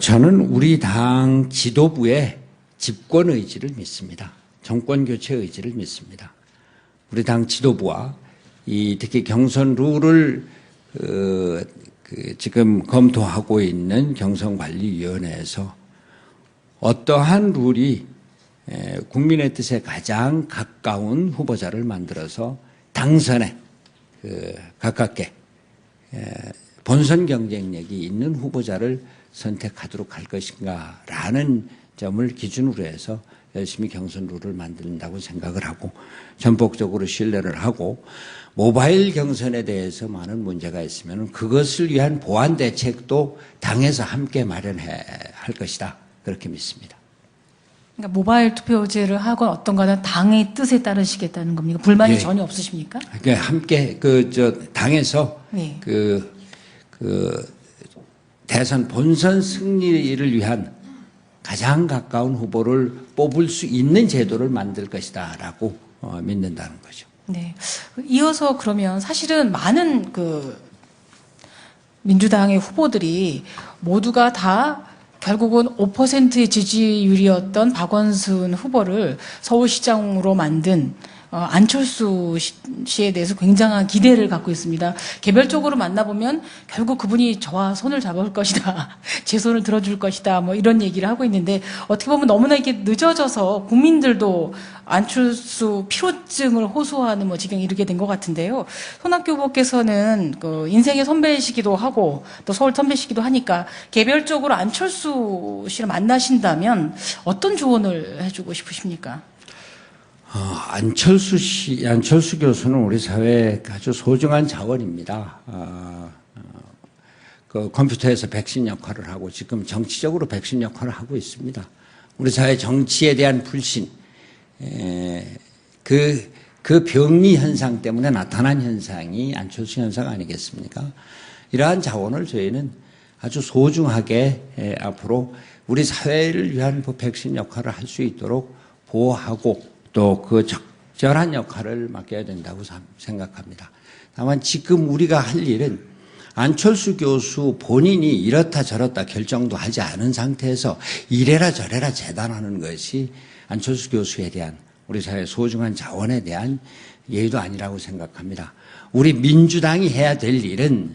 저는 우리 당 지도부의 집권 의지를 믿습니다. 정권 교체 의지를 믿습니다. 우리 당 지도부와 특히 경선 룰을 지금 검토하고 있는 경선관리위원회에서 어떠한 룰이 국민의 뜻에 가장 가까운 후보자를 만들어서 당선에 가깝게 본선 경쟁력이 있는 후보자를 선택하도록 할 것인가라는 점을 기준으로 해서 열심히 경선 룰을 만든다고 생각을 하고 전폭적으로 신뢰를 하고 모바일 경선에 대해서 많은 문제가 있으면 그것을 위한 보완 대책도 당에서 함께 마련해야 할 것이다. 그렇게 믿습니다. 그러니까 모바일 투표제를 하건 어떤 거는 당의 뜻에 따르시겠다는 겁니까? 불만이 예. 전혀 없으십니까? 그러니까 함께 당에서 네. 대선 본선 승리를 위한 가장 가까운 후보를 뽑을 수 있는 제도를 만들 것이다라고 믿는다는 거죠. 네. 이어서 그러면 사실은 많은 민주당의 후보들이 모두가 다 결국은 5%의 지지율이었던 박원순 후보를 서울시장으로 만든 안철수 씨에 대해서 굉장한 기대를 갖고 있습니다. 개별적으로 만나보면 결국 그분이 저와 손을 잡을 것이다. 제 손을 들어줄 것이다. 뭐 이런 얘기를 하고 있는데 어떻게 보면 너무나 이게 늦어져서 국민들도 안철수 피로증을 호소하는 지경에 이르게 된 것 같은데요. 손학규 후보께서는 인생의 선배이시기도 하고 또 서울 선배시기도 하니까 개별적으로 안철수 씨를 만나신다면 어떤 조언을 해주고 싶으십니까? 안철수 교수는 우리 사회의 아주 소중한 자원입니다. 컴퓨터에서 백신 역할을 하고 지금 정치적으로 백신 역할을 하고 있습니다. 우리 사회 정치에 대한 불신, 그 병리 현상 때문에 나타난 현상이 안철수 현상 아니겠습니까? 이러한 자원을 저희는 아주 소중하게 앞으로 우리 사회를 위한 백신 역할을 할 수 있도록 보호하고 또 그 적절한 역할을 맡겨야 된다고 생각합니다. 다만 지금 우리가 할 일은 안철수 교수 본인이 이렇다 저렇다 결정도 하지 않은 상태에서 이래라 저래라 재단하는 것이 안철수 교수에 대한 우리 사회의 소중한 자원에 대한 예의도 아니라고 생각합니다. 우리 민주당이 해야 될 일은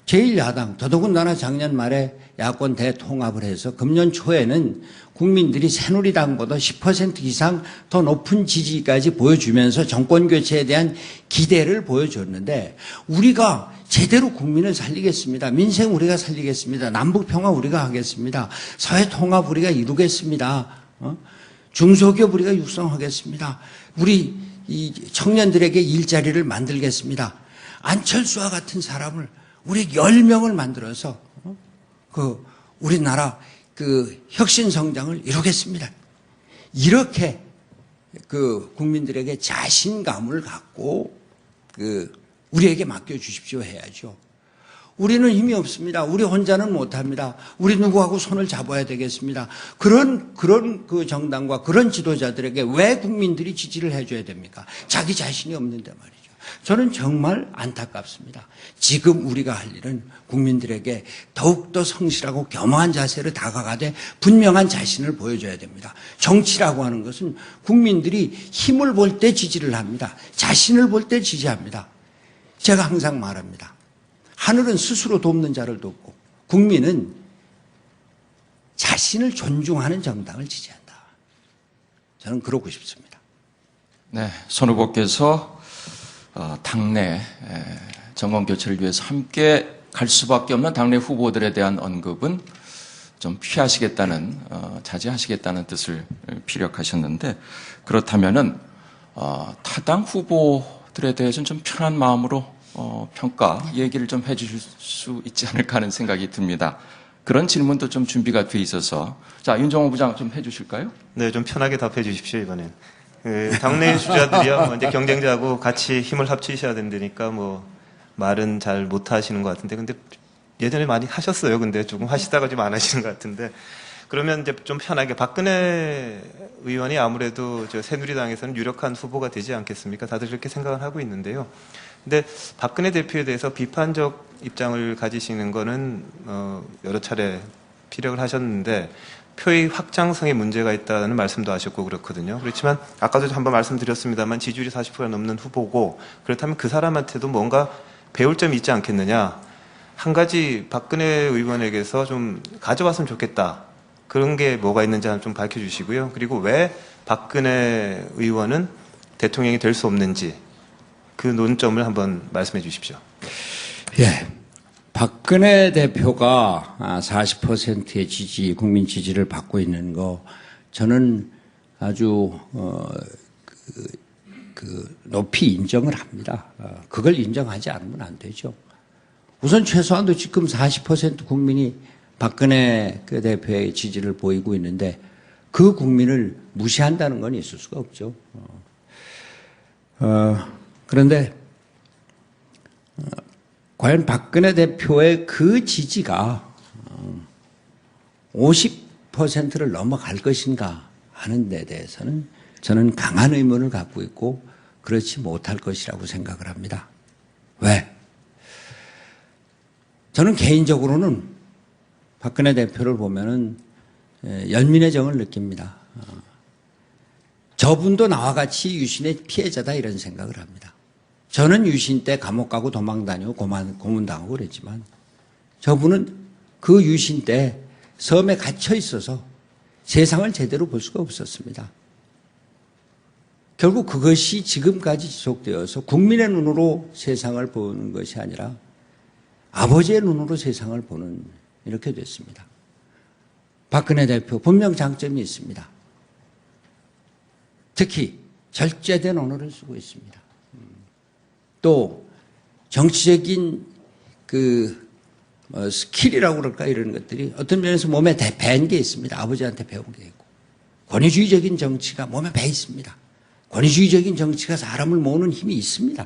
제1야당, 더더군다나 작년 말에 야권 대통합을 해서 금년 초에는 국민들이 새누리당보다 10% 이상 더 높은 지지까지 보여주면서 정권교체에 대한 기대를 보여줬는데 우리가 제대로 국민을 살리겠습니다. 민생 우리가 살리겠습니다. 남북평화 우리가 하겠습니다. 사회통합 우리가 이루겠습니다. 중소기업 우리가 육성하겠습니다. 우리 이 청년들에게 일자리를 만들겠습니다. 안철수와 같은 사람을 우리 10명을 만들어서 우리나라 혁신 성장을 이루겠습니다. 이렇게 국민들에게 자신감을 갖고 우리에게 맡겨 주십시오 해야죠. 우리는 힘이 없습니다. 우리 혼자는 못합니다. 우리 누구하고 손을 잡아야 되겠습니다. 그런 그 정당과 그런 지도자들에게 왜 국민들이 지지를 해줘야 됩니까? 자기 자신이 없는데 말이죠. 저는 정말 안타깝습니다. 지금 우리가 할 일은 국민들에게 더욱더 성실하고 겸허한 자세로 다가가되 분명한 자신을 보여줘야 됩니다. 정치라고 하는 것은 국민들이 힘을 볼 때 지지를 합니다. 자신을 볼 때 지지합니다. 제가 항상 말합니다. 하늘은 스스로 돕는 자를 돕고 국민은 자신을 존중하는 정당을 지지한다. 저는 그러고 싶습니다. 네, 손 후보께서 당내 정권 교체를 위해서 함께 갈 수밖에 없는 당내 후보들에 대한 언급은 좀 피하시겠다는, 자제하시겠다는 뜻을 피력하셨는데, 그렇다면은 타당 후보들에 대해서는 좀 편한 마음으로 평가 얘기를 좀 해주실 수 있지 않을까 하는 생각이 듭니다. 그런 질문도 좀 준비가 돼 있어서, 자, 윤정호 부장 좀 해주실까요? 네, 좀 편하게 답해 주십시오, 이번엔. 당내 주자들이요, 이제 경쟁자하고 같이 힘을 합치셔야 된다니까, 말은 잘 못 하시는 것 같은데, 근데 예전에 많이 하셨어요. 근데 조금 하시다가 좀 안 하시는 것 같은데. 그러면 이제 좀 편하게, 박근혜 의원이 아무래도 새누리당에서는 유력한 후보가 되지 않겠습니까? 다들 그렇게 생각을 하고 있는데요. 근데 박근혜 대표에 대해서 비판적 입장을 가지시는 거는, 여러 차례 피력을 하셨는데, 표의 확장성에 문제가 있다는 말씀도 하셨고 그렇거든요. 그렇지만 아까도 한번 말씀드렸습니다만 지지율이 40%가 넘는 후보고 그렇다면 그 사람한테도 뭔가 배울 점이 있지 않겠느냐. 한 가지 박근혜 의원에게서 좀 가져왔으면 좋겠다. 그런 게 뭐가 있는지 좀 밝혀주시고요. 그리고 왜 박근혜 의원은 대통령이 될 수 없는지 그 논점을 한번 말씀해 주십시오. 예. 박근혜 대표가 40%의 지지, 국민 지지를 받고 있는 거, 저는 아주, 높이 인정을 합니다. 그걸 인정하지 않으면 안 되죠. 우선 최소한도 지금 40% 국민이 박근혜 대표의 지지를 보이고 있는데 그 국민을 무시한다는 건 있을 수가 없죠. 그런데, 과연 박근혜 대표의 그 지지가 50%를 넘어갈 것인가 하는 데 대해서는 저는 강한 의문을 갖고 있고 그렇지 못할 것이라고 생각을 합니다. 왜? 저는 개인적으로는 박근혜 대표를 보면은 연민의 정을 느낍니다. 저분도 나와 같이 유신의 피해자다 이런 생각을 합니다. 저는 유신 때 감옥 가고 도망 다니고 고문당하고 그랬지만 저분은 그 유신 때 섬에 갇혀 있어서 세상을 제대로 볼 수가 없었습니다. 결국 그것이 지금까지 지속되어서 국민의 눈으로 세상을 보는 것이 아니라 아버지의 눈으로 세상을 보는 이렇게 됐습니다. 박근혜 대표 분명 장점이 있습니다. 특히 절제된 언어를 쓰고 있습니다. 또 정치적인 스킬이라고 그럴까 이런 것들이 어떤 면에서 몸에 배인 게 있습니다. 아버지한테 배운 게 있고 권위주의적인 정치가 몸에 배 있습니다. 권위주의적인 정치가 사람을 모으는 힘이 있습니다.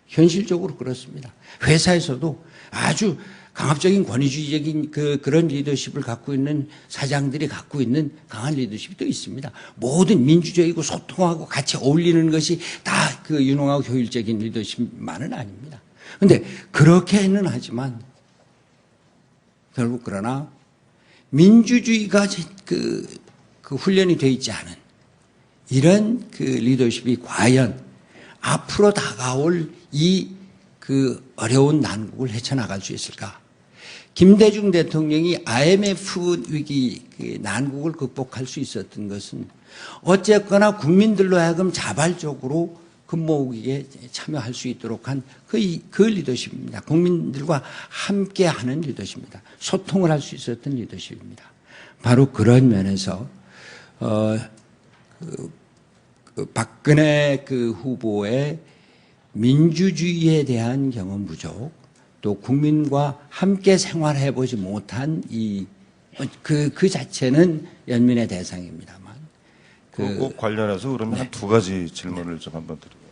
현실적으로 그렇습니다. 회사에서도 아주 강압적인 권위주의적인 그런 리더십을 갖고 있는 사장들이 갖고 있는 강한 리더십이 또 있습니다. 모든 민주적이고 소통하고 같이 어울리는 것이 다 유능하고 효율적인 리더십만은 아닙니다. 그런데 그렇게는 하지만 결국 그러나 민주주의가 그 훈련이 되어 있지 않은 이런 그 리더십이 과연 앞으로 다가올 그 어려운 난국을 헤쳐나갈 수 있을까? 김대중 대통령이 IMF 위기 그 난국을 극복할 수 있었던 것은 어쨌거나 국민들로 하여금 자발적으로 금모으기에 참여할 수 있도록 한 그 리더십입니다. 국민들과 함께하는 리더십입니다. 소통을 할 수 있었던 리더십입니다. 바로 그런 면에서 박근혜 그 후보의 민주주의에 대한 경험 부족, 또 국민과 함께 생활해보지 못한 그 자체는 연민의 대상입니다만. 그 관련해서 그러면 한 두 가지 질문을 좀 한번 드리고.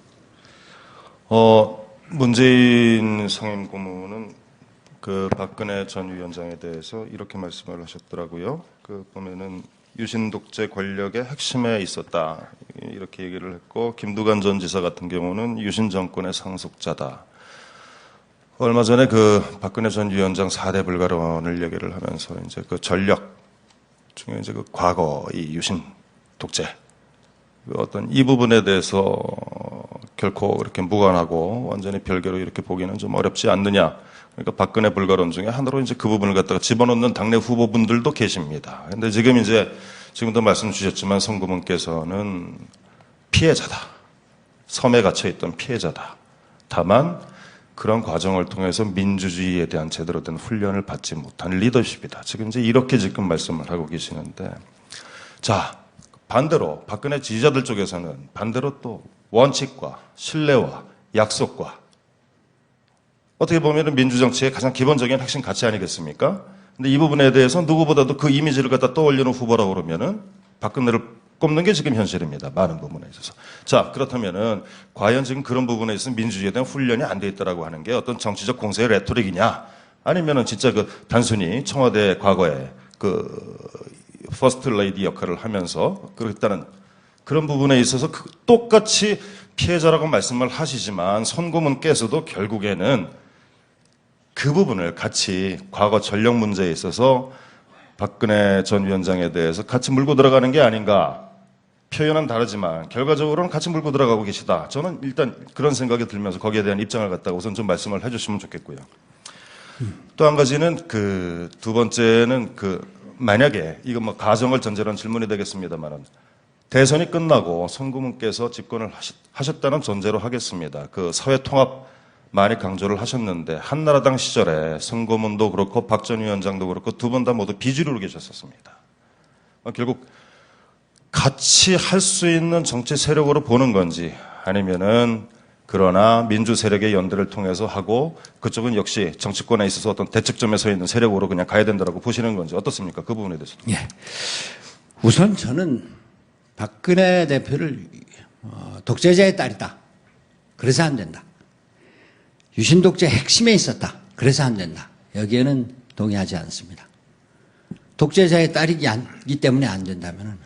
문재인 상임 고문은 그 박근혜 전 위원장에 대해서 이렇게 말씀을 하셨더라고요. 그 보면은 유신 독재 권력의 핵심에 있었다 이렇게 얘기를 했고, 김두관 전 지사 같은 경우는 유신 정권의 상속자다. 얼마 전에 그 박근혜 전 위원장 4대 불가론을 얘기를 하면서 이제 그 전력 중에 이제 그 과거 이 유신 독재 그 어떤 이 부분에 대해서 결코 그렇게 무관하고 완전히 별개로 이렇게 보기는 좀 어렵지 않느냐. 그러니까 박근혜 불가론 중에 하나로 이제 그 부분을 갖다가 집어넣는 당내 후보분들도 계십니다. 근데 지금도 말씀 주셨지만 성고문께서는 피해자다. 섬에 갇혀있던 피해자다. 다만 그런 과정을 통해서 민주주의에 대한 제대로 된 훈련을 받지 못한 리더십이다. 지금 이제 이렇게 지금 말씀을 하고 계시는데, 자, 반대로 박근혜 지지자들 쪽에서는 반대로 또 원칙과 신뢰와 약속과 어떻게 보면 민주정치의 가장 기본적인 핵심 가치 아니겠습니까? 근데 이 부분에 대해서 누구보다도 그 이미지를 갖다 떠올리는 후보라고 그러면은 박근혜를 꼽는 게 지금 현실입니다. 많은 부분에 있어서. 자, 그렇다면은 과연 지금 그런 부분에 있어서 민주주의에 대한 훈련이 안 돼 있다라고 하는 게 어떤 정치적 공세의 레토릭이냐? 아니면은 진짜 그 단순히 청와대 과거에 그 퍼스트 레이디 역할을 하면서 그랬다는 그런 부분에 있어서 똑같이 피해자라고 말씀을 하시지만 선고문께서도 결국에는 그 부분을 같이 과거 전력 문제에 있어서 박근혜 전 위원장에 대해서 같이 물고 들어가는 게 아닌가. 표현은 다르지만 결과적으로는 같이 물고 들어가고 계시다. 저는 일단 그런 생각이 들면서 거기에 대한 입장을 갖다가 우선 좀 말씀을 해주시면 좋겠고요. 또 한 가지는 그 두 번째는 그 만약에 이거 뭐 가정을 전제로 한 질문이 되겠습니다만은 대선이 끝나고 선고문께서 집권을 하셨다는 전제로 하겠습니다. 그 사회 통합 많이 강조를 하셨는데 한나라당 시절에 선고문도 그렇고 박 전 위원장도 그렇고 두 분 다 모두 비주류로 계셨었습니다. 결국 같이 할 수 있는 정치 세력으로 보는 건지 아니면은 그러나 민주 세력의 연대를 통해서 하고 그쪽은 역시 정치권에 있어서 어떤 대척점에 서 있는 세력으로 그냥 가야 된다라고 보시는 건지 어떻습니까? 그 부분에 대해서. 예. 우선 저는 박근혜 대표를 독재자의 딸이다. 그래서 안 된다. 유신 독재 핵심에 있었다. 그래서 안 된다. 여기에는 동의하지 않습니다. 독재자의 딸이기 때문에 안 된다면은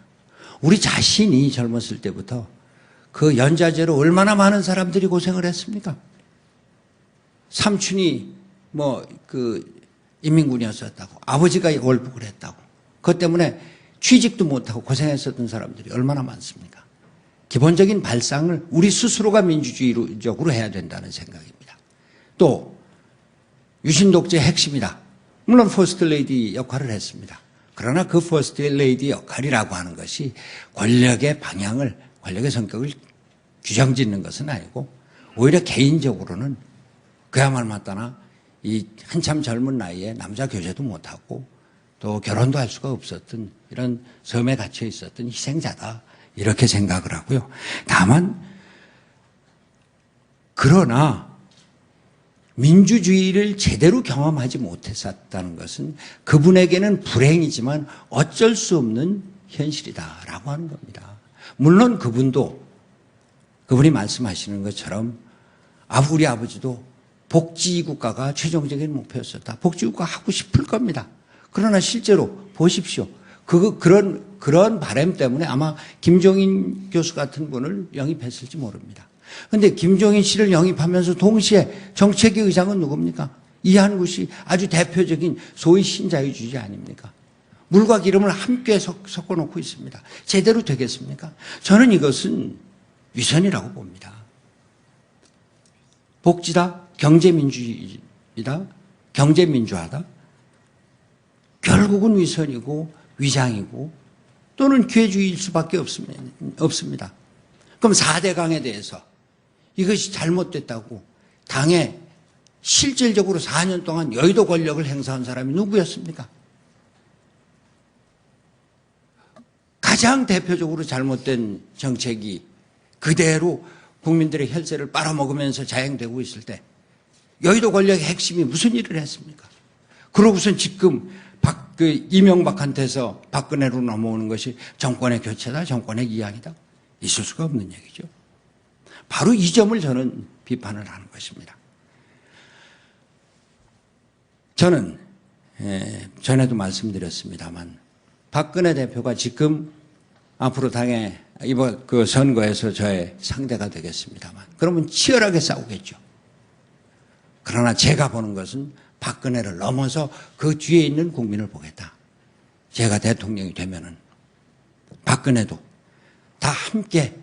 우리 자신이 젊었을 때부터 그 연좌제로 얼마나 많은 사람들이 고생을 했습니까? 삼촌이 인민군이었었다고, 아버지가 월북을 했다고, 그것 때문에 취직도 못하고 고생했었던 사람들이 얼마나 많습니까? 기본적인 발상을 우리 스스로가 민주주의적으로 해야 된다는 생각입니다. 또 유신 독재의 핵심이다. 물론 퍼스트 레이디 역할을 했습니다. 그러나 그 퍼스트 레이디 역할이라고 하는 것이 권력의 방향을, 권력의 성격을 규정짓는 것은 아니고 오히려 개인적으로는 그야말로 맞다나 이 한참 젊은 나이에 남자 교제도 못하고 또 결혼도 할 수가 없었던 이런 섬에 갇혀 있었던 희생자다. 이렇게 생각을 하고요. 다만 그러나 민주주의를 제대로 경험하지 못했었다는 것은 그분에게는 불행이지만 어쩔 수 없는 현실이다라고 하는 겁니다. 물론 그분이 말씀하시는 것처럼 우리 아버지도 복지국가가 최종적인 목표였었다. 복지국가 하고 싶을 겁니다. 그러나 실제로 보십시오. 그런 바람 때문에 아마 김종인 교수 같은 분을 영입했을지 모릅니다. 그런데 김종인 씨를 영입하면서 동시에 정책위 의장은 누굽니까? 이한굿이 아주 대표적인 소위 신자유주의 아닙니까? 물과 기름을 함께 섞어놓고 있습니다. 제대로 되겠습니까? 저는 이것은 위선이라고 봅니다. 복지다, 경제민주이다, 경제민주화다. 결국은 위선이고 위장이고 또는 기회주의일 수밖에 없습니다. 그럼 4대 강에 대해서 이것이 잘못됐다고 당에 실질적으로 4년 동안 여의도 권력을 행사한 사람이 누구였습니까? 가장 대표적으로 잘못된 정책이 그대로 국민들의 혈세를 빨아먹으면서 자행되고 있을 때 여의도 권력의 핵심이 무슨 일을 했습니까? 그러고선 지금 이명박한테서 박근혜로 넘어오는 것이 정권의 교체다, 정권의 이양이다. 있을 수가 없는 얘기죠. 바로 이 점을 저는 비판을 하는 것입니다. 저는 전에도 말씀드렸습니다만 박근혜 대표가 지금 앞으로 당에 이번 그 선거에서 저의 상대가 되겠습니다만 그러면 치열하게 싸우겠죠. 그러나 제가 보는 것은 박근혜를 넘어서 그 뒤에 있는 국민을 보겠다. 제가 대통령이 되면은 박근혜도 다 함께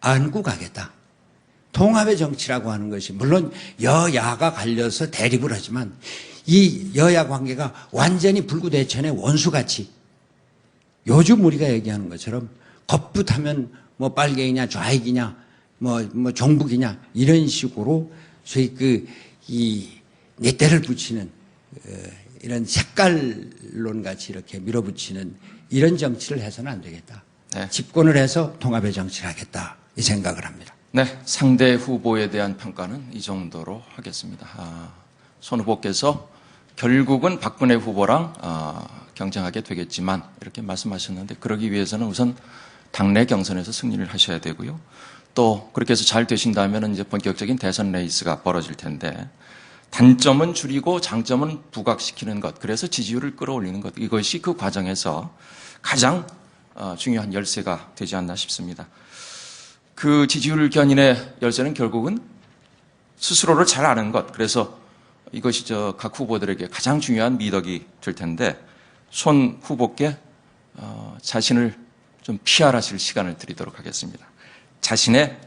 안고 가겠다. 통합의 정치라고 하는 것이 물론 여야가 갈려서 대립을 하지만 이 여야 관계가 완전히 불구대천의 원수같이 요즘 우리가 얘기하는 것처럼 겁붙하면 뭐 빨갱이냐 좌익이냐 뭐 종북이냐 이런 식으로 소위 이 넷대를 붙이는 이런 색깔론 같이 이렇게 밀어붙이는 이런 정치를 해서는 안 되겠다. 네. 집권을 해서 통합의 정치를 하겠다 이 생각을 합니다. 네, 상대 후보에 대한 평가는 이 정도로 하겠습니다. 손 후보께서 결국은 박근혜 후보랑 경쟁하게 되겠지만 이렇게 말씀하셨는데 그러기 위해서는 우선 당내 경선에서 승리를 하셔야 되고요. 또 그렇게 해서 잘 되신다면 이제 본격적인 대선 레이스가 벌어질 텐데 단점은 줄이고 장점은 부각시키는 것, 그래서 지지율을 끌어올리는 것, 이것이 그 과정에서 가장 중요한 열쇠가 되지 않나 싶습니다. 그 지지율 견인의 열쇠는 결국은 스스로를 잘 아는 것, 그래서 이것이 각 후보들에게 가장 중요한 미덕이 될 텐데 손 후보께 자신을 좀 PR하실 시간을 드리도록 하겠습니다. 자신의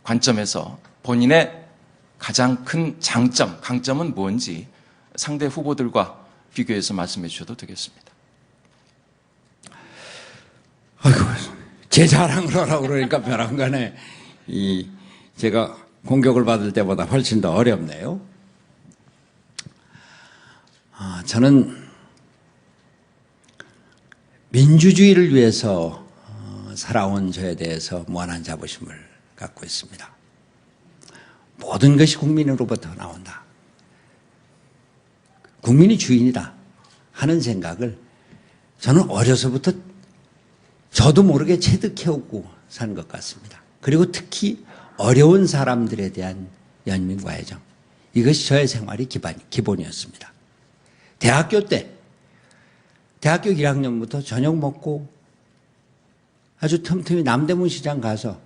관점에서 본인의 가장 큰 장점, 강점은 뭔지 상대 후보들과 비교해서 말씀해 주셔도 되겠습니다. 아이고, 제 자랑을 하라고 그러니까 벼랑간에 제가 공격을 받을 때보다 훨씬 더 어렵네요. 저는 민주주의를 위해서 살아온 저에 대해서 무한한 자부심을 갖고 있습니다. 모든 것이 국민으로부터 나온다. 국민이 주인이다 하는 생각을 저는 어려서부터 저도 모르게 체득해오고 산 것 같습니다. 그리고 특히 어려운 사람들에 대한 연민과 애정, 이것이 저의 생활의 기본이었습니다. 대학교 때, 대학교 1학년부터 저녁 먹고 아주 틈틈이 남대문 시장 가서,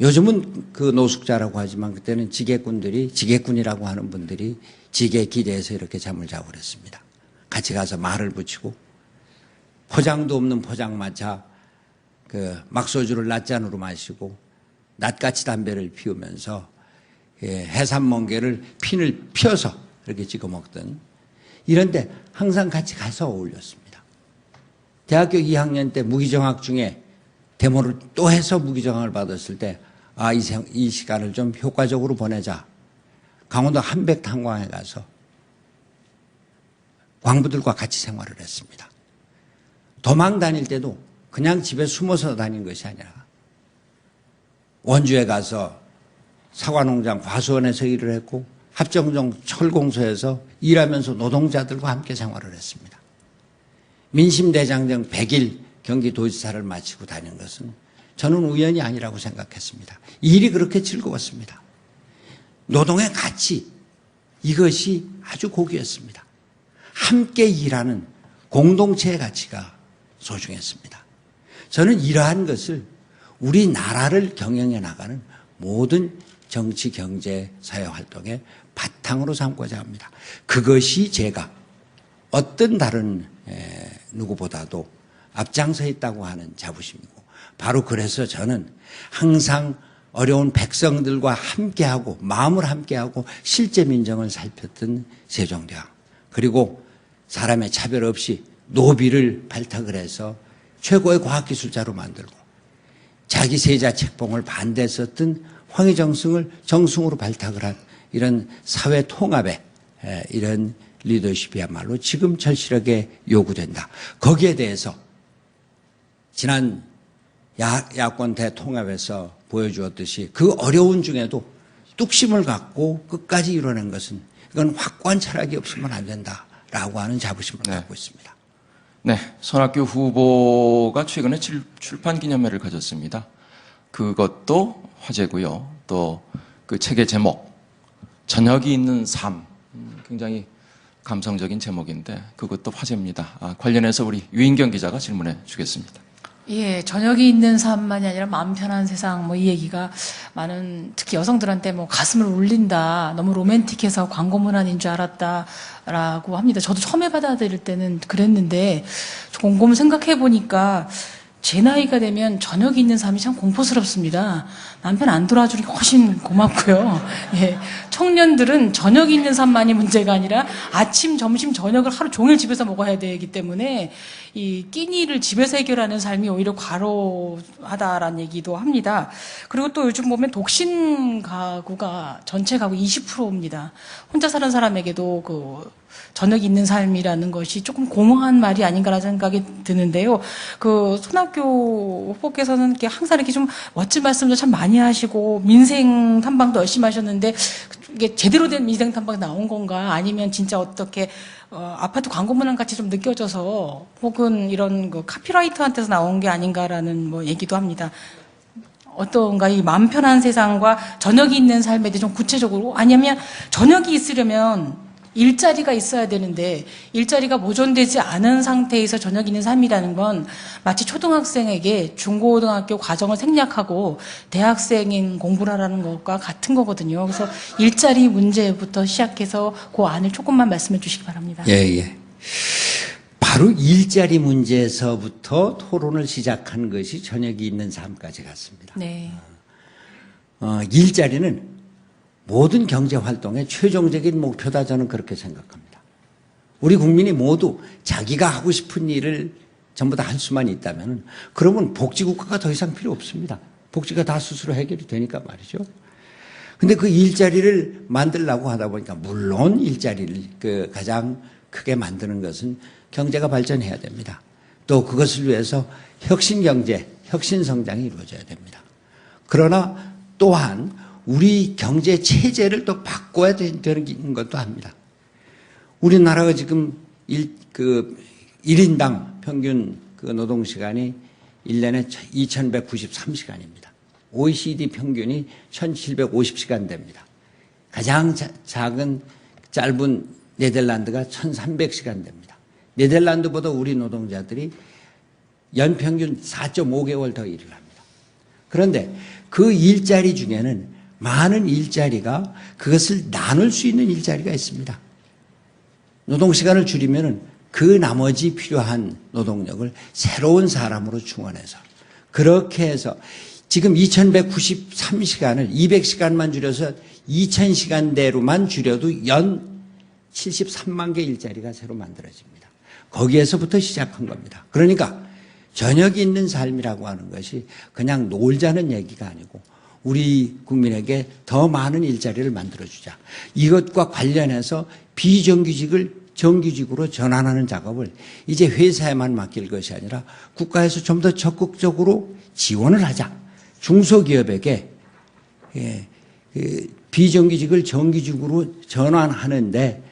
요즘은 그 노숙자라고 하지만 그때는 지게꾼이라고 하는 분들이 지게 기대해서 이렇게 잠을 자고 그랬습니다. 같이 가서 말을 붙이고 포장도 없는 포장마차 막소주를 낮잔으로 마시고 낫같이 담배를 피우면서 해산멍게를 핀을 펴서 이렇게 찍어 먹던, 이런데 항상 같이 가서 어울렸습니다. 대학교 2학년 때 무기정학 중에 데모를 또 해서 무기정학을 받았을 때 이 시간을 좀 효과적으로 보내자. 강원도 한백탄광에 가서 광부들과 같이 생활을 했습니다. 도망 다닐 때도 그냥 집에 숨어서 다닌 것이 아니라 원주에 가서 사과농장 과수원에서 일을 했고 합정동 철공소에서 일하면서 노동자들과 함께 생활을 했습니다. 민심대장정 100일 경기도지사를 마치고 다닌 것은 저는 우연이 아니라고 생각했습니다. 일이 그렇게 즐거웠습니다. 노동의 가치, 이것이 아주 고귀했습니다. 함께 일하는 공동체의 가치가 소중했습니다. 저는 이러한 것을 우리나라를 경영해 나가는 모든 정치, 경제, 사회 활동에 바탕으로 삼고자 합니다. 그것이 제가 어떤 다른 누구보다도 앞장서 있다고 하는 자부심이고, 바로 그래서 저는 항상 어려운 백성들과 함께하고 마음을 함께하고 실제 민정을 살폈던 세종대왕, 그리고 사람의 차별 없이 노비를 발탁을 해서 최고의 과학기술자로 만들고 자기 세자 책봉을 반대했었던 정승으로 발탁을 한 이런 사회 통합의 이런 리더십이야말로 지금 절실하게 요구된다. 거기에 대해서 지난 야권 대통합에서 보여주었듯이 그 어려운 중에도 뚝심을 갖고 끝까지 이뤄낸 것은 이건 확고한 철학이 없으면 안 된다라고 하는 자부심을 갖고 있습니다. 네, 손학규 후보가 최근에 출판 기념회를 가졌습니다. 그것도 화제고요. 또 그 책의 제목, 저녁이 있는 삶, 굉장히 감성적인 제목인데 그것도 화제입니다. 관련해서 우리 유인경 기자가 질문해 주겠습니다. 예, 저녁이 있는 삶만이 아니라 마음 편한 세상, 뭐 이 얘기가 많은, 특히 여성들한테 뭐 가슴을 울린다, 너무 로맨틱해서 광고 문안인 줄 알았다라고 합니다. 저도 처음에 받아들일 때는 그랬는데 곰곰 생각해 보니까 제 나이가 되면 저녁이 있는 삶이 참 공포스럽습니다. 남편 안 돌아주는 게 훨씬 고맙고요. 예, 청년들은 저녁이 있는 삶만이 문제가 아니라 아침, 점심, 저녁을 하루 종일 집에서 먹어야 되기 때문에 이 끼니를 집에서 해결하는 삶이 오히려 과로하다라는 얘기도 합니다. 그리고 또 요즘 보면 독신 가구가 전체 가구 20%입니다. 혼자 사는 사람에게도 그 저녁이 있는 삶이라는 것이 조금 공허한 말이 아닌가라는 생각이 드는데요. 그 손학규 후보께서는 이렇게 항상 이렇게 좀 멋진 말씀도 참 많이 하시고 민생 탐방도 열심히 하셨는데 이게 제대로 된 민생 탐방 나온 건가, 아니면 진짜 어떻게 아파트 광고 문안 같이 좀 느껴져서 혹은 이런 그 카피라이터한테서 나온 게 아닌가라는 뭐 얘기도 합니다. 어떤가, 이 마음 편한 세상과 저녁이 있는 삶에 대해 좀 구체적으로, 아니면 저녁이 있으려면 일자리가 있어야 되는데 일자리가 보존되지 않은 상태에서 저녁이 있는 삶이라는 건 마치 초등학생에게 중고등학교 과정을 생략하고 대학생인 공부를 하라는 것과 같은 거거든요. 그래서 일자리 문제부터 시작해서 그 안을 조금만 말씀해 주시기 바랍니다. 예. 바로 일자리 문제에서부터 토론을 시작한 것이 저녁이 있는 삶까지 갔습니다. 네. 일자리는 모든 경제활동의 최종적인 목표다, 저는 그렇게 생각합니다. 우리 국민이 모두 자기가 하고 싶은 일을 전부 다 할 수만 있다면 그러면 복지국가가 더 이상 필요 없습니다. 복지가 다 스스로 해결이 되니까 말이죠. 근데 그 일자리를 만들려고 하다 보니까 물론 일자리를 가장 크게 만드는 것은 경제가 발전해야 됩니다. 또 그것을 위해서 혁신경제, 혁신성장이 이루어져야 됩니다. 그러나 또한 우리 경제 체제를 또 바꿔야 되는 것도 합니다. 우리나라가 지금 1인당 평균 노동시간이 1년에 2193시간입니다. OECD 평균이 1750시간 됩니다. 가장 짧은 네덜란드가 1300시간 됩니다. 네덜란드보다 우리 노동자들이 연평균 4.5개월 더 일을 합니다. 그런데 그 일자리 중에는 많은 일자리가 그것을 나눌 수 있는 일자리가 있습니다. 노동시간을 줄이면 그 나머지 필요한 노동력을 새로운 사람으로 충원해서 그렇게 해서 지금 2193시간을 200시간만 줄여서 2000시간대로만 줄여도 연 73만 개 일자리가 새로 만들어집니다. 거기에서부터 시작한 겁니다. 그러니까 저녁이 있는 삶이라고 하는 것이 그냥 놀자는 얘기가 아니고 우리 국민에게 더 많은 일자리를 만들어주자. 이것과 관련해서 비정규직을 정규직으로 전환하는 작업을 이제 회사에만 맡길 것이 아니라 국가에서 좀 더 적극적으로 지원을 하자. 중소기업에게 비정규직을 정규직으로 전환하는데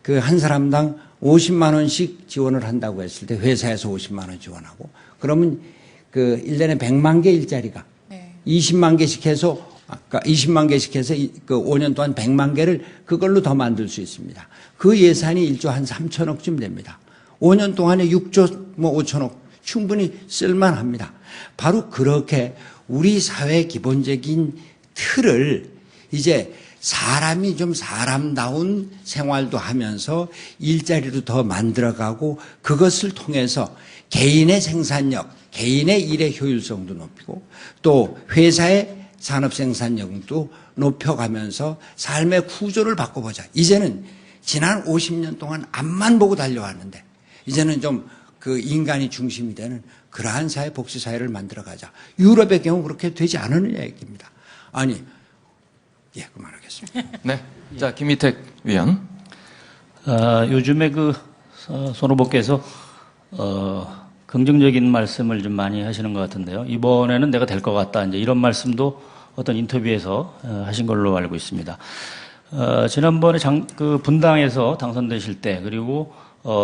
그 한 사람당 50만 원씩 지원을 한다고 했을 때 회사에서 50만 원 지원하고 그러면 그 1년에 100만 개 일자리가 20만 개씩 해서 아까 20만 개씩 해서 그 5년 동안 100만 개를 그걸로 더 만들 수 있습니다. 그 예산이 1조 한 3천억쯤 됩니다. 5년 동안에 6조 5천억 충분히 쓸만합니다. 바로 그렇게 우리 사회의 기본적인 틀을 이제 사람이 좀 사람다운 생활도 하면서 일자리도 더 만들어가고 그것을 통해서 개인의 생산력, 개인의 일의 효율성도 높이고 또 회사의 산업 생산력도 높여가면서 삶의 구조를 바꿔보자. 이제는 지난 50년 동안 앞만 보고 달려왔는데 이제는 좀 그 인간이 중심이 되는 그러한 사회, 복지사회를 만들어가자. 유럽의 경우 그렇게 되지 않느냐 얘기입니다. 아니, 예, 그만하겠습니다. 네. 자, 김희택 위원. 요즘에 손 후보께서 긍정적인 말씀을 좀 많이 하시는 것 같은데요. 이번에는 내가 될 것 같다. 이제 이런 말씀도 어떤 인터뷰에서 하신 걸로 알고 있습니다. 지난번에 분당에서 당선되실 때 그리고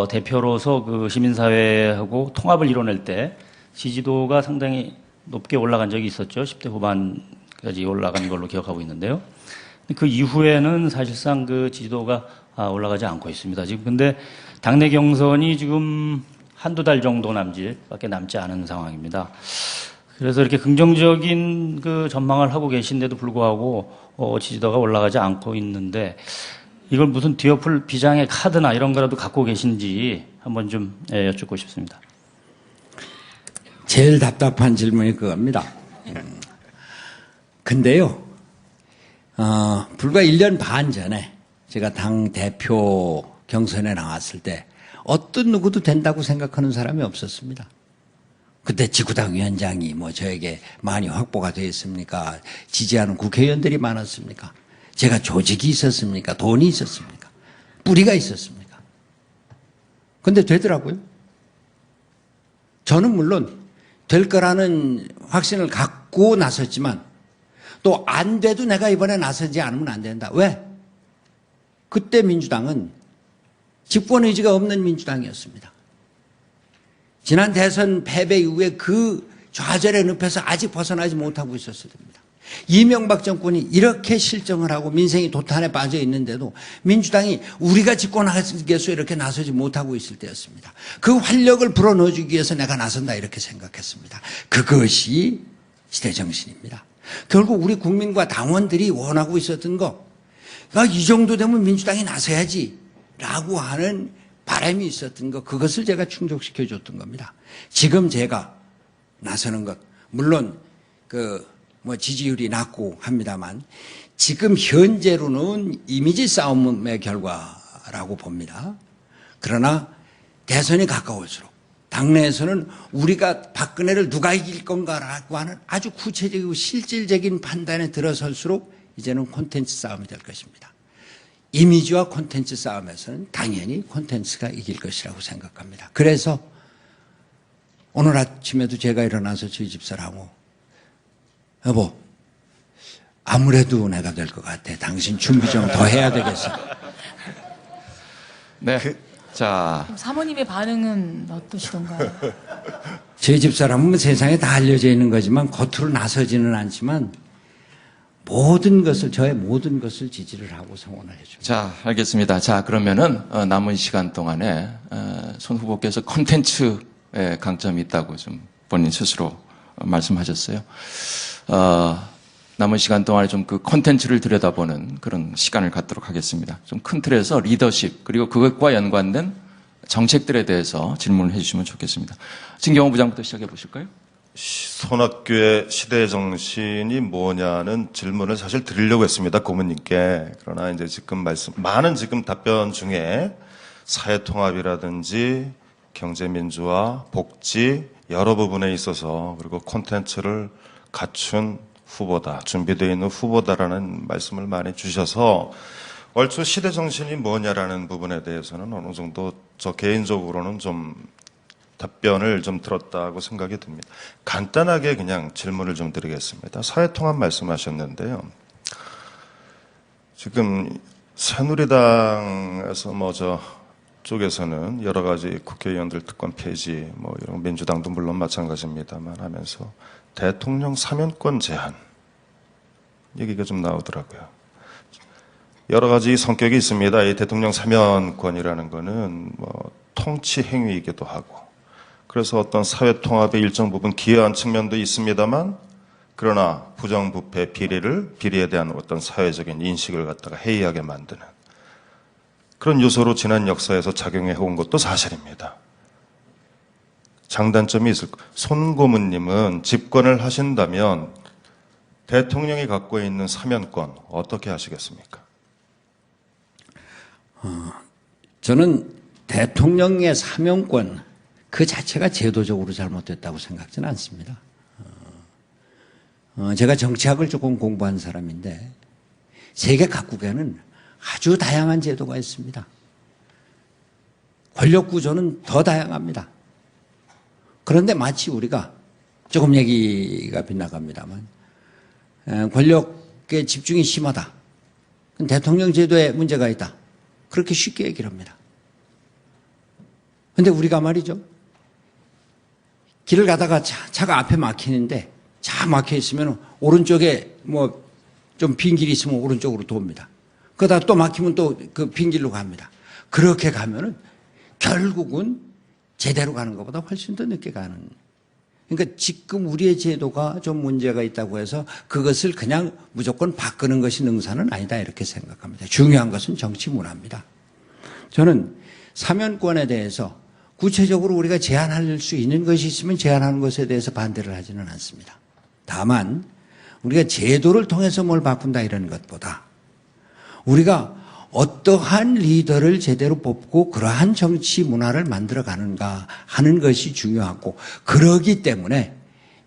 대표로서 시민사회하고 통합을 이뤄낼 때 지지도가 상당히 높게 올라간 적이 있었죠. 10대 후반까지 올라간 걸로 기억하고 있는데요. 그 이후에는 사실상 지지도가 올라가지 않고 있습니다. 지금 근데 당내 경선이 지금 한두 달 정도 밖에 남지 않은 상황입니다. 그래서 이렇게 긍정적인 전망을 하고 계신데도 불구하고 지지도가 올라가지 않고 있는데 이걸 무슨 뒤엎을 비장의 카드나 이런 거라도 갖고 계신지 한번 좀 여쭙고 싶습니다. 제일 답답한 질문이 그겁니다. 근데요, 불과 1년 반 전에 제가 당 대표 경선에 나왔을 때 어떤 누구도 된다고 생각하는 사람이 없었습니다. 그때 지구당 위원장이 저에게 많이 확보가 되어 있습니까? 지지하는 국회의원들이 많았습니까? 제가 조직이 있었습니까? 돈이 있었습니까? 뿌리가 있었습니까? 근데 되더라고요. 저는 물론 될 거라는 확신을 갖고 나섰지만 또 안 돼도 내가 이번에 나서지 않으면 안 된다. 왜? 그때 민주당은 집권 의지가 없는 민주당이었습니다. 지난 대선 패배 이후에 그 좌절의 늪에서 아직 벗어나지 못하고 있었을 때입니다. 이명박 정권이 이렇게 실정을 하고 민생이 도탄에 빠져 있는데도 민주당이 우리가 집권하겠어 이렇게 나서지 못하고 있을 때였습니다. 그 활력을 불어넣어주기 위해서 내가 나선다 이렇게 생각했습니다. 그것이 시대정신입니다. 결국 우리 국민과 당원들이 원하고 있었던 거, 이 정도 되면 민주당이 나서야지 라고 하는 바람이 있었던 거, 그것을 제가 충족시켜 줬던 겁니다. 지금 제가 나서는 것, 물론 지지율이 낮고 합니다만 지금 현재로는 이미지 싸움의 결과라고 봅니다. 그러나 대선이 가까울수록 당내에서는 우리가 박근혜를 누가 이길 건가라고 하는 아주 구체적이고 실질적인 판단에 들어설수록 이제는 콘텐츠 싸움이 될 것입니다. 이미지와 콘텐츠 싸움에서는 당연히 콘텐츠가 이길 것이라고 생각합니다. 그래서 오늘 아침에도 제가 일어나서 저희 집사람하고 여보, 아무래도 내가 될 것 같아. 당신 준비 좀 더 해야 되겠어. 네. 자, 그럼 사모님의 반응은 어떠시던가요? 저희 집사람은 세상에 다 알려져 있는 거지만 겉으로 나서지는 않지만 저의 모든 것을 지지를 하고 성원을 해줍니다. 자, 알겠습니다. 자, 그러면은 남은 시간 동안에 손 후보께서 콘텐츠에 강점이 있다고 좀 본인 스스로 말씀하셨어요. 남은 시간 동안에 좀 그 콘텐츠를 들여다보는 그런 시간을 갖도록 하겠습니다. 좀 큰 틀에서 리더십 그리고 그것과 연관된 정책들에 대해서 질문을 해주시면 좋겠습니다. 진경호 부장부터 시작해 보실까요? 손학규의 시대 정신이 뭐냐는 질문을 사실 드리려고 했습니다, 고문님께. 그러나 이제 지금 많은 답변 중에 사회통합이라든지 경제민주화, 복지 여러 부분에 있어서 그리고 콘텐츠를 갖춘 후보다, 준비되어 있는 후보다라는 말씀을 많이 주셔서 얼추 시대 정신이 뭐냐라는 부분에 대해서는 어느 정도 저 개인적으로는 좀 답변을 좀 들었다고 생각이 듭니다. 간단하게 그냥 질문을 좀 드리겠습니다. 사회통합 말씀하셨는데요. 지금 새누리당에서 쪽에서는 여러 가지 국회의원들 특권 폐지, 이런 민주당도 물론 마찬가지입니다만 하면서 대통령 사면권 제한 얘기가 좀 나오더라고요. 여러 가지 성격이 있습니다. 이 대통령 사면권이라는 거는 통치 행위이기도 하고, 그래서 어떤 사회 통합의 일정 부분 기여한 측면도 있습니다만 그러나 부정부패 비리에 대한 어떤 사회적인 인식을 갖다가 해이하게 만드는 그런 요소로 지난 역사에서 작용해 온 것도 사실입니다. 장단점이 있을 거. 손 고문님은 집권을 하신다면 대통령이 갖고 있는 사면권 어떻게 하시겠습니까? 저는 대통령의 사면권 그 자체가 제도적으로 잘못됐다고 생각지는 않습니다. 제가 정치학을 조금 공부한 사람인데 세계 각국에는 아주 다양한 제도가 있습니다. 권력 구조는 더 다양합니다. 그런데 마치 우리가 조금 얘기가 빗나갑니다만 권력의 집중이 심하다. 대통령 제도에 문제가 있다. 그렇게 쉽게 얘기를 합니다. 근데 우리가 말이죠. 길을 가다가 차가 앞에 막히는데 차 막혀 있으면 오른쪽에 뭐 좀 빈 길이 있으면 오른쪽으로 돕니다. 그러다 또 막히면 또 그 빈 길로 갑니다. 그렇게 가면은 결국은 제대로 가는 것보다 훨씬 더 늦게 가는. 그러니까 지금 우리의 제도가 좀 문제가 있다고 해서 그것을 그냥 무조건 바꾸는 것이 능사는 아니다 이렇게 생각합니다. 중요한 것은 정치 문화입니다. 저는 사면권에 대해서 구체적으로 우리가 제한할 수 있는 것이 있으면 제한하는 것에 대해서 반대를 하지는 않습니다. 다만 우리가 제도를 통해서 뭘 바꾼다 이런 것보다 우리가 어떠한 리더를 제대로 뽑고 그러한 정치 문화를 만들어가는가 하는 것이 중요하고 그러기 때문에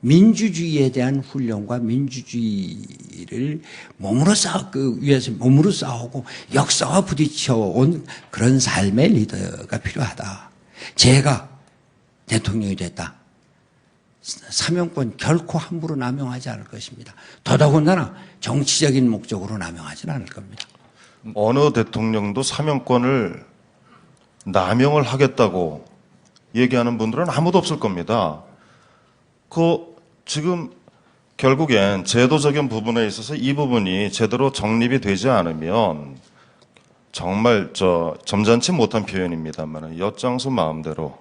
민주주의에 대한 훈련과 민주주의를 위해서 몸으로 싸우고 역사와 부딪혀온 그런 삶의 리더가 필요하다. 제가 대통령이 됐다. 사명권 결코 함부로 남용하지 않을 것입니다. 더더군다나 정치적인 목적으로 남용하지는 않을 겁니다. 어느 대통령도 사면권을 남용을 하겠다고 얘기하는 분들은 아무도 없을 겁니다. 지금 결국엔 제도적인 부분에 있어서 이 부분이 제대로 정립이 되지 않으면 정말 점잖지 못한 표현입니다만 엿장수 마음대로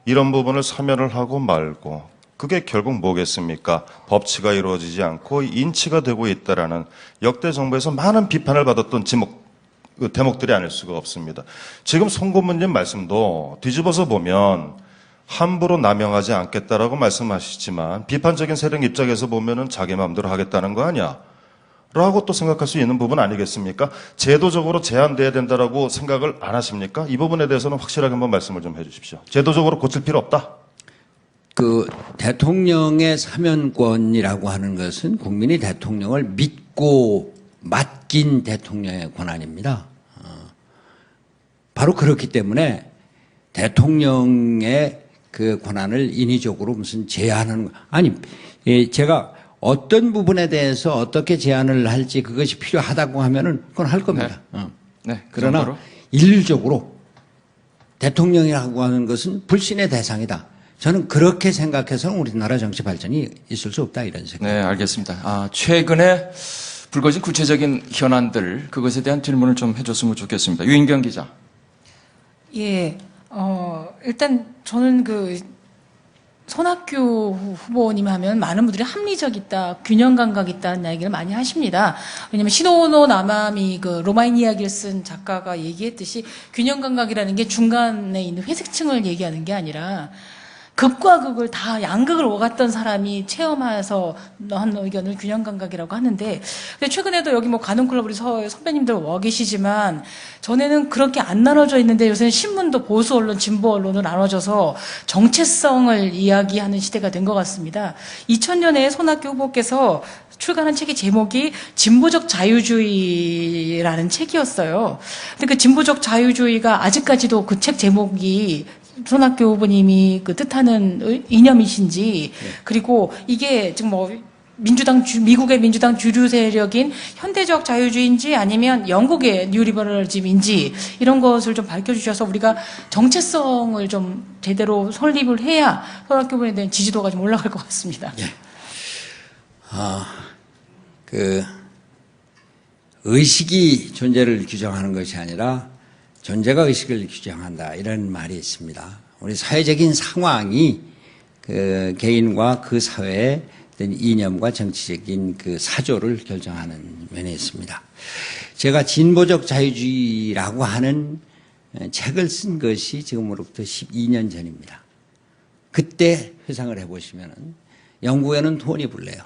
이런 부분을 사면을 하고 말고 그게 결국 뭐겠습니까? 법치가 이루어지지 않고 인치가 되고 있다라는 역대 정부에서 많은 비판을 받았던 대목들이 아닐 수가 없습니다. 지금 송 고문님 말씀도 뒤집어서 보면 함부로 남용하지 않겠다라고 말씀하시지만 비판적인 세력 입장에서 보면은 자기 마음대로 하겠다는 거 아니야? 라고 또 생각할 수 있는 부분 아니겠습니까? 제도적으로 제한돼야 된다라고 생각을 안 하십니까? 이 부분에 대해서는 확실하게 한번 말씀을 좀 해주십시오. 제도적으로 고칠 필요 없다? 대통령의 사면권이라고 하는 것은 국민이 대통령을 믿고 맡긴 대통령의 권한입니다. 바로 그렇기 때문에 대통령의 그 권한을 인위적으로 무슨 제한하는 제가 어떤 부분에 대해서 어떻게 제한을 할지 그것이 필요하다고 하면은 그건 할 겁니다. 네, 그 그러나 정도로? 일률적으로 대통령이라고 하는 것은 불신의 대상이다. 저는 그렇게 생각해서는 우리나라 정치 발전이 있을 수 없다 이런 생각. 네, 알겠습니다. 최근에 불거진 구체적인 현안들 그것에 대한 질문을 좀 해줬으면 좋겠습니다. 유인경 기자. 예, 일단 저는 손학규 후보님 하면 많은 분들이 합리적 있다, 균형 감각 있다는 이야기를 많이 하십니다. 왜냐면 시노노 나마미 로마인 이야기를 쓴 작가가 얘기했듯이 균형 감각이라는 게 중간에 있는 회색층을 얘기하는 게 아니라 극과 극을 다 양극을 오갔던 사람이 체험해서 한 의견을 균형 감각이라고 하는데, 근데 최근에도 여기 가논클럽 우리 선배님들 와 계시지만 전에는 그렇게 안 나눠져 있는데 요새는 신문도 보수 언론, 진보 언론으로 나눠져서 정체성을 이야기하는 시대가 된 것 같습니다. 2000년에 손학규 후보께서 출간한 책의 제목이 진보적 자유주의라는 책이었어요. 근데 그 진보적 자유주의가 아직까지도 그 책 제목이 손학규 후보님이 뜻하는 이념이신지, 그리고 이게 지금 미국의 민주당 주류 세력인 현대적 자유주의인지 아니면 영국의 뉴리버럴즘인지 이런 것을 좀 밝혀주셔서 우리가 정체성을 좀 제대로 설립을 해야 손학규 후보에 대한 지지도가 좀 올라갈 것 같습니다. 예. 의식이 존재를 규정하는 것이 아니라 존재가 의식을 규정한다 이런 말이 있습니다. 우리 사회적인 상황이 개인과 그 사회의 어떤 이념과 정치적인 그 사조를 결정하는 면에 있습니다. 제가 진보적 자유주의라고 하는 책을 쓴 것이 지금으로부터 12년 전입니다. 그때 회상을 해보시면 영국에는 토니 블레어,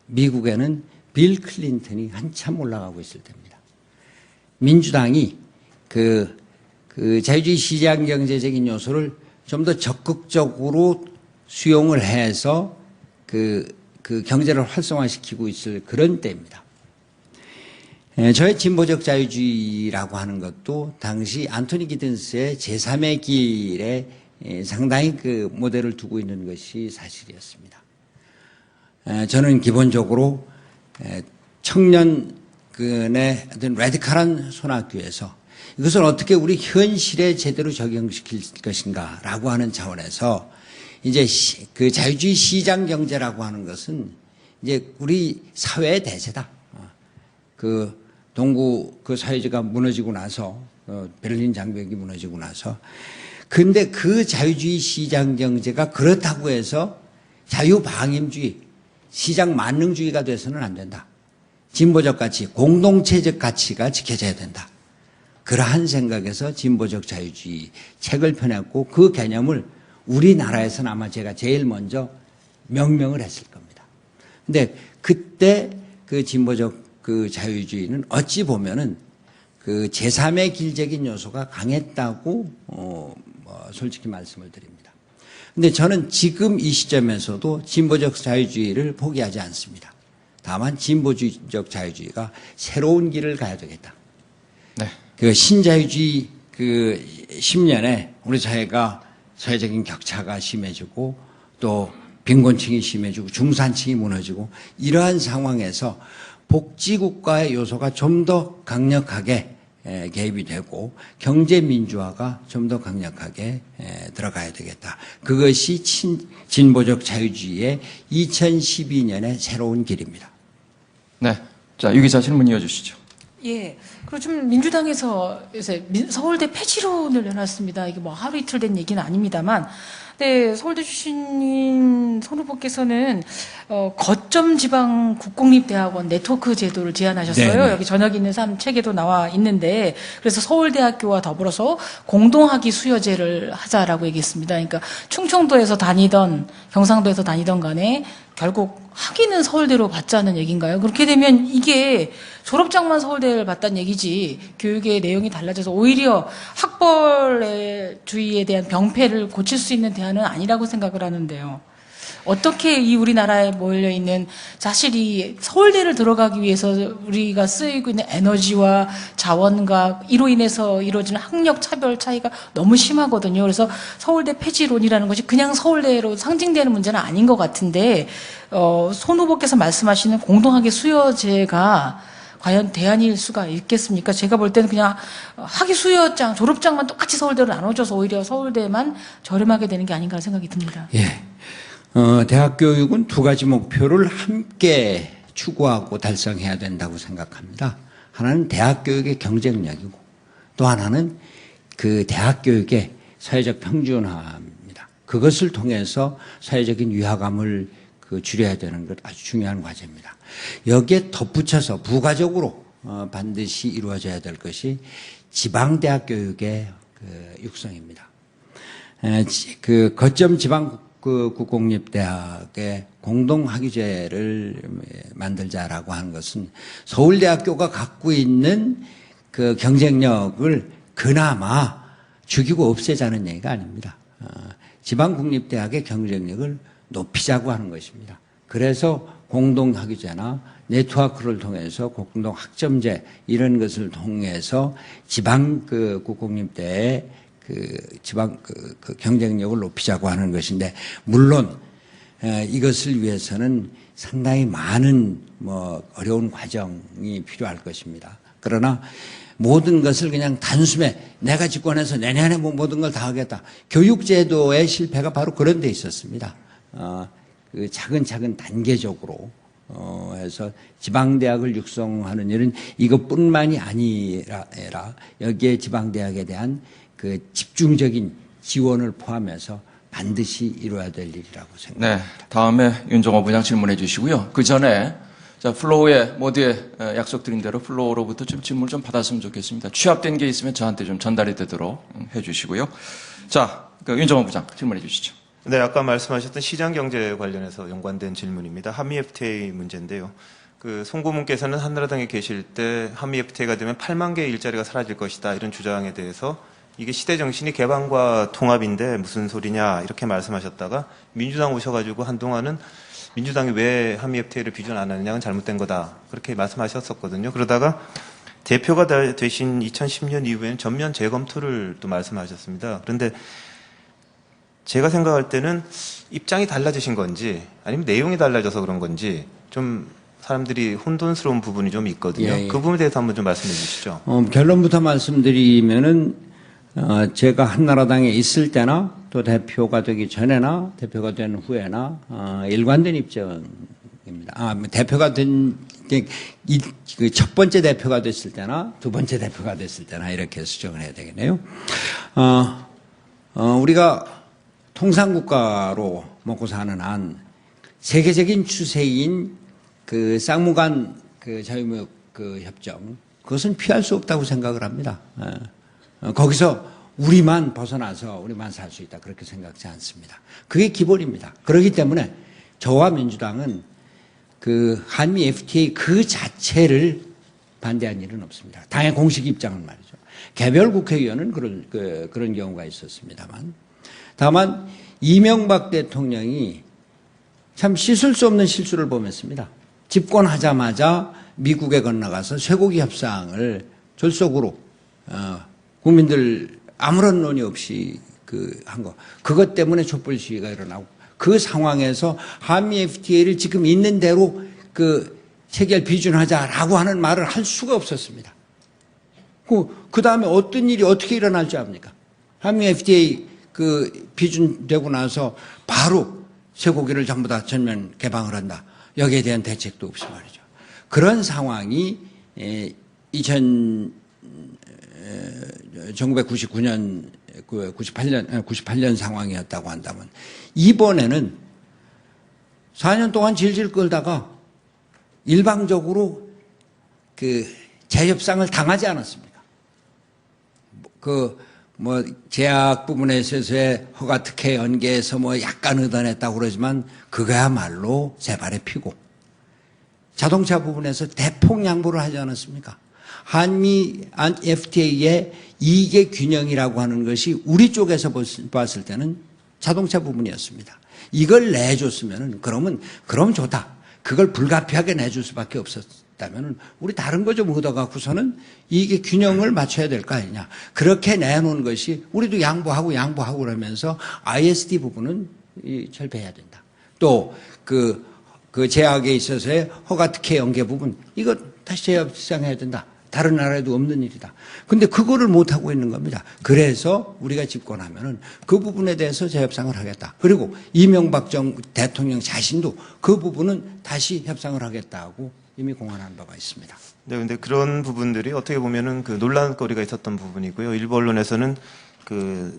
미국에는 빌 클린턴이 한참 올라가고 있을 때입니다. 민주당이 그 자유주의 시장 경제적인 요소를 좀 더 적극적으로 수용을 해서 그 경제를 활성화시키고 있을 그런 때입니다. 저의 진보적 자유주의라고 하는 것도 당시 안토니 기든스의 제3의 길에 상당히 그 모델을 두고 있는 것이 사실이었습니다. 저는 기본적으로 청년의 어떤 라디칼한 손학규에서 이것을 어떻게 우리 현실에 제대로 적용시킬 것인가라고 하는 차원에서 이제 그 자유주의 시장 경제라고 하는 것은 이제 우리 사회의 대세다. 그 동구 그 사회주의가 무너지고 나서 베를린 장벽이 무너지고 나서 근데 그 자유주의 시장 경제가 그렇다고 해서 자유방임주의, 시장 만능주의가 돼서는 안 된다. 진보적 가치, 공동체적 가치가 지켜져야 된다. 그러한 생각에서 진보적 자유주의 책을 펴냈고 그 개념을 우리나라에서는 아마 제가 제일 먼저 명명을 했을 겁니다. 근데 그때 그 진보적 그 자유주의는 어찌 보면은 그 제3의 길적인 요소가 강했다고 솔직히 말씀을 드립니다. 근데 저는 지금 이 시점에서도 진보적 자유주의를 포기하지 않습니다. 다만 진보적 자유주의가 새로운 길을 가야 되겠다. 네. 그 신자유주의 그 10년에 우리 사회가 사회적인 격차가 심해지고 또 빈곤층이 심해지고 중산층이 무너지고 이러한 상황에서 복지국가의 요소가 좀 더 강력하게 개입이 되고 경제민주화가 좀 더 강력하게 들어가야 되겠다. 그것이 진보적 자유주의의 2012년의 새로운 길입니다. 네. 자, 유 기자 질문 이어주시죠. 예. 그리고 좀 민주당에서 요새 서울대 폐지론을 내놨습니다. 이게 뭐 하루 이틀 된 얘기는 아닙니다만. 네, 서울대 출신인 손 후보께서는 거점 지방 국공립대학원 네트워크 제도를 제안하셨어요. 네네. 여기 저녁 있는 삶 책에도 나와 있는데 그래서 서울대학교와 더불어서 공동학위 수여제를 하자라고 얘기했습니다. 그러니까 충청도에서 다니던 경상도에서 다니던 간에 결국 학위는 서울대로 받자는 얘기인가요? 그렇게 되면 이게 졸업장만 서울대를 받다는 얘기지 교육의 내용이 달라져서 오히려 학벌주의에 대한 병폐를 고칠 수 있는 대안은 아니라고 생각을 하는데요. 어떻게 이 우리나라에 몰려있는 사실 이 서울대를 들어가기 위해서 우리가 쓰이고 있는 에너지와 자원과 이로 인해서 이루어지는 학력 차별 차이가 너무 심하거든요. 그래서 서울대 폐지론이라는 것이 그냥 서울대로 상징되는 문제는 아닌 것 같은데 손 후보께서 말씀하시는 공동학위 수여제가 과연 대안일 수가 있겠습니까? 제가 볼 때는 그냥 학위 수여장, 졸업장만 똑같이 서울대로 나눠줘서 오히려 서울대만 저렴하게 되는 게 아닌가 생각이 듭니다. 예. 대학 교육은 두 가지 목표를 함께 추구하고 달성해야 된다고 생각합니다. 하나는 대학 교육의 경쟁력이고 또 하나는 그 대학 교육의 사회적 평준화입니다. 그것을 통해서 사회적인 위화감을 줄여야 되는 것 아주 중요한 과제입니다. 여기에 덧붙여서 부가적으로 반드시 이루어져야 될 것이 지방대학 교육의 육성입니다. 그 거점 지방 국공립대학의 공동학위제를 만들자라고 하는 것은 서울대학교가 갖고 있는 그 경쟁력을 그나마 죽이고 없애자는 얘기가 아닙니다. 지방국립대학의 경쟁력을 높이자고 하는 것입니다. 그래서 공동학위제나 네트워크를 통해서 공동학점제 이런 것을 통해서 지방 국공립대의 지방 경쟁력을 높이자고 하는 것인데 물론 이것을 위해서는 상당히 많은 어려운 과정이 필요할 것입니다. 그러나 모든 것을 그냥 단숨에 내가 집권해서 내년에 모든 걸 다 하겠다. 교육제도의 실패가 바로 그런 데 있었습니다. 차근차근 단계적으로 해서 지방대학을 육성하는 일은 이것뿐만이 아니라 여기에 지방대학에 대한 그 집중적인 지원을 포함해서 반드시 이루어야 될 일이라고 생각합니다. 네, 다음에 윤종호 부장 질문해 주시고요. 그 전에 자, 플로우에 모두에 약속드린 대로 플로우로부터 좀 질문을 좀 받았으면 좋겠습니다. 취합된 게 있으면 저한테 좀 전달이 되도록 해 주시고요. 자, 그 윤종호 부장 질문해 주시죠. 네, 아까 말씀하셨던 시장 경제 관련해서 연관된 질문입니다. 한미 FTA 문제인데요. 그 송고문께서는 한나라당에 계실 때 한미 FTA가 되면 8만 개의 일자리가 사라질 것이다 이런 주장에 대해서 이게 시대 정신이 개방과 통합인데 무슨 소리냐 이렇게 말씀하셨다가 민주당 오셔가지고 한동안은 민주당이 왜 한미 FTA를 비준 안 하느냐는 잘못된 거다 그렇게 말씀하셨었거든요. 그러다가 대표가 되신 2010년 이후에는 전면 재검토를 또 말씀하셨습니다. 그런데 제가 생각할 때는 입장이 달라지신 건지 아니면 내용이 달라져서 그런 건지 좀 사람들이 혼돈스러운 부분이 좀 있거든요. 예, 예. 그 부분에 대해서 한번 좀 말씀해 주시죠. 결론부터 말씀드리면은 제가 한나라당에 있을 때나 또 대표가 되기 전에나 대표가 된 후에나 일관된 입장입니다. 대표가 된 그 첫 번째 대표가 됐을 때나 두 번째 대표가 됐을 때나 이렇게 수정을 해야 되겠네요. 우리가 통상국가로 먹고 사는 한 세계적인 추세인 그 쌍무간 그 자유무역 그 협정 그것은 피할 수 없다고 생각을 합니다. 거기서 우리만 벗어나서 우리만 살 수 있다 그렇게 생각지 않습니다. 그게 기본입니다. 그렇기 때문에 저와 민주당은 그 한미 FTA 그 자체를 반대한 일은 없습니다. 당의 공식 입장은 말이죠. 개별 국회의원은 그런 경우가 있었습니다만 다만 이명박 대통령이 참 씻을 수 없는 실수를 범했습니다. 집권하자마자 미국에 건너가서 쇠고기 협상을 졸속으로 국민들 아무런 논의 없이 한 거. 그것 때문에 촛불 시위가 일어나고 그 상황에서 한미 FTA를 지금 있는 대로 체결 비준하자라고 하는 말을 할 수가 없었습니다. 그 다음에 어떤 일이 어떻게 일어날 줄 압니까? 한미 FTA 비준되고 나서 바로 쇠고기를 전부 다 전면 개방을 한다. 여기에 대한 대책도 없이 말이죠. 그런 상황이 1999년, 98년 상황이었다고 한다면 이번에는 4년 동안 질질 끌다가 일방적으로 재협상을 당하지 않았습니다. 제약 부분에 있어서의 허가 특혜 연계에서 약간 의단했다고 그러지만 그거야말로 세 발의 피고 자동차 부분에서 대폭 양보를 하지 않았습니까? 한미 FTA의 이익의 균형이라고 하는 것이 우리 쪽에서 봤을 때는 자동차 부분이었습니다. 이걸 내줬으면은 그럼 좋다. 그걸 불가피하게 내줄 수밖에 없었다면은 우리 다른 거 좀 얻어갖고서는 이익의 균형을 맞춰야 될 거 아니냐. 그렇게 내놓은 것이 우리도 양보하고 그러면서 ISD 부분은 철폐해야 된다. 또 그 제약에 있어서의 허가 특혜 연계 부분 이거 다시 재협상해야 된다. 다른 나라에도 없는 일이다. 근데 그거를 못하고 있는 겁니다. 그래서 우리가 집권하면은 그 부분에 대해서 재협상을 하겠다. 그리고 이명박 대통령 자신도 그 부분은 다시 협상을 하겠다고 이미 공언한 바가 있습니다. 네, 근데 그런 부분들이 어떻게 보면은 논란거리가 있었던 부분이고요. 일부 언론에서는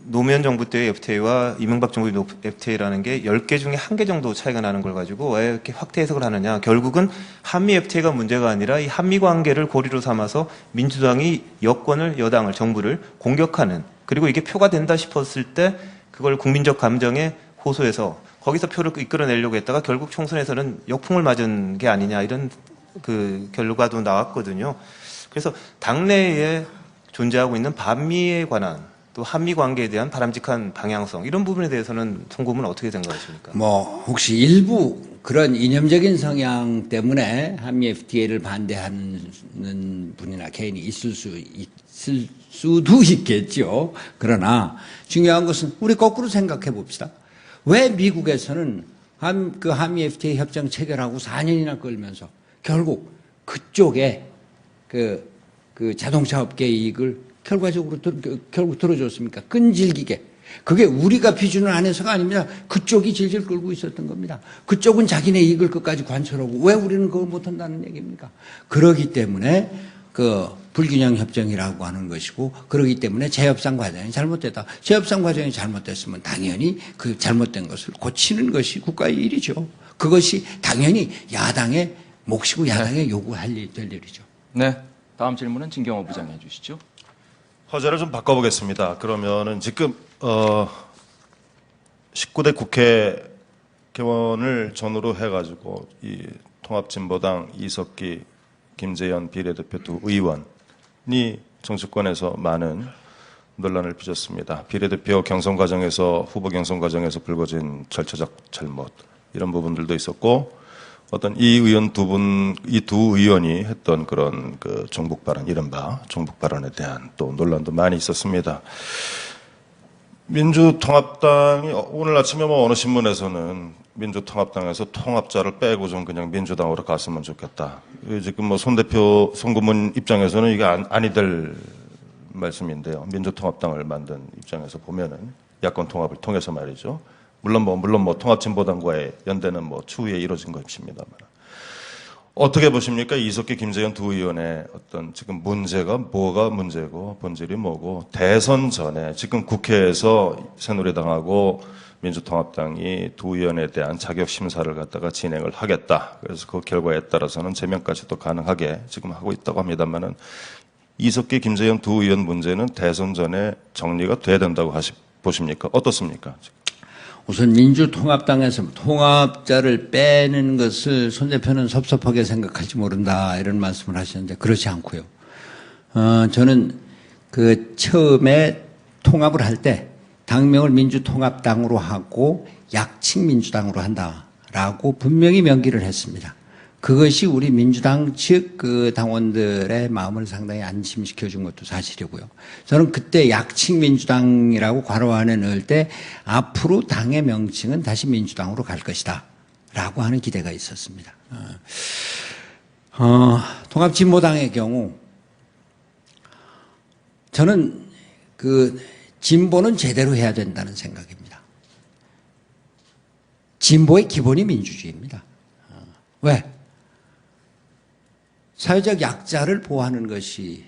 노무현 정부 때의 FTA와 이명박 정부의 FTA라는 게 10개 중에 1개 정도 차이가 나는 걸 가지고 왜 이렇게 확대 해석을 하느냐. 결국은 한미 FTA가 문제가 아니라 이 한미 관계를 고리로 삼아서 민주당이 여당을, 정부를 공격하는 그리고 이게 표가 된다 싶었을 때 그걸 국민적 감정에 호소해서 거기서 표를 이끌어내려고 했다가 결국 총선에서는 역풍을 맞은 게 아니냐 이런 결과도 나왔거든요. 그래서 당내에 존재하고 있는 반미에 관한 또 한미 관계에 대한 바람직한 방향성 이런 부분에 대해서는 송고문은 어떻게 생각하십니까? 혹시 일부 그런 이념적인 성향 때문에 한미 FTA를 반대하는 분이나 개인이 있을 수도 있겠죠. 그러나 중요한 것은 우리 거꾸로 생각해 봅시다. 왜 미국에서는 한미 FTA 협정 체결하고 4년이나 끌면서 결국 그쪽에 자동차 업계의 이익을 결과적으로 결국 들어줬습니까? 끈질기게. 그게 우리가 비준을 안 해서가 아닙니다. 그쪽이 질질 끌고 있었던 겁니다. 그쪽은 자기네 이익을 끝까지 관철하고 왜 우리는 그걸 못한다는 얘기입니까? 그러기 때문에 불균형 협정이라고 하는 것이고 그러기 때문에 재협상 과정이 잘못됐다. 재협상 과정이 잘못됐으면 당연히 그 잘못된 것을 고치는 것이 국가의 일이죠. 그것이 당연히 야당의 몫이고 야당의 요구할 될 일이죠. 네. 다음 질문은 진경호 부장이 해주시죠. 허재를 좀 바꿔보겠습니다. 그러면은 지금 19대 국회 개원을 전후로 해가지고 이 통합진보당 이석기, 김재현 비례대표 두 의원이 정치권에서 많은 논란을 빚었습니다. 비례대표 경선 과정에서 후보 경선 과정에서 불거진 절차적 잘못 이런 부분들도 있었고 어떤 이 의원 이 두 의원이 했던 그런 그 종북 발언, 이른바 종북 발언에 대한 또 논란도 많이 있었습니다. 민주통합당이 오늘 아침에 뭐 어느 신문에서는 민주통합당에서 통합자를 빼고 좀 그냥 민주당으로 갔으면 좋겠다. 지금 뭐 손 대표, 송구문 입장에서는 이게 아니 될 말씀인데요. 민주통합당을 만든 입장에서 보면은 야권 통합을 통해서 말이죠. 물론 뭐 통합진보당과의 연대는 뭐 추후에 이루어진 것입니다만. 어떻게 보십니까? 이석기, 김재현 두 의원의 어떤 지금 문제가 뭐가 문제고 본질이 뭐고 대선 전에 지금 국회에서 새누리당하고 민주통합당이 두 의원에 대한 자격 심사를 갖다가 진행을 하겠다. 그래서 그 결과에 따라서는 제명까지도 가능하게 지금 하고 있다고 합니다만은 이석기, 김재현 두 의원 문제는 대선 전에 정리가 돼야 된다고 보십니까? 어떻습니까? 우선 민주통합당에서 통합자를 빼는 것을 손 대표는 섭섭하게 생각할지 모른다 이런 말씀을 하셨는데 그렇지 않고요. 저는 그 처음에 통합을 할 때 당명을 민주통합당으로 하고 약칭 민주당으로 한다라고 분명히 명기를 했습니다. 그것이 우리 민주당 측 그 당원들의 마음을 상당히 안심시켜 준 것도 사실이고요. 저는 그때 약칭 민주당이라고 괄호 안에 넣을 때 앞으로 당의 명칭은 다시 민주당으로 갈 것이다 라고 하는 기대가 있었습니다. 통합진보당의 경우 저는 그 진보는 제대로 해야 된다는 생각입니다. 진보의 기본이 민주주의입니다. 왜? 사회적 약자를 보호하는 것이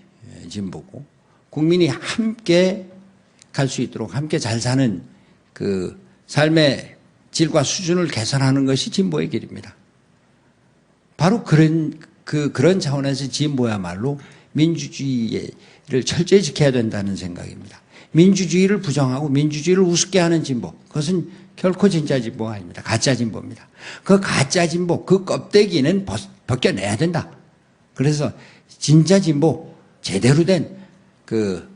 진보고 국민이 함께 갈 수 있도록 함께 잘 사는 그 삶의 질과 수준을 개선하는 것이 진보의 길입니다. 바로 그런 차원에서 진보야말로 민주주의를 철저히 지켜야 된다는 생각입니다. 민주주의를 부정하고 민주주의를 우습게 하는 진보, 그것은 결코 진짜 진보가 아닙니다. 가짜 진보입니다. 그 가짜 진보, 그 껍데기는 벗겨내야 된다. 그래서 진짜 진보, 제대로 된 그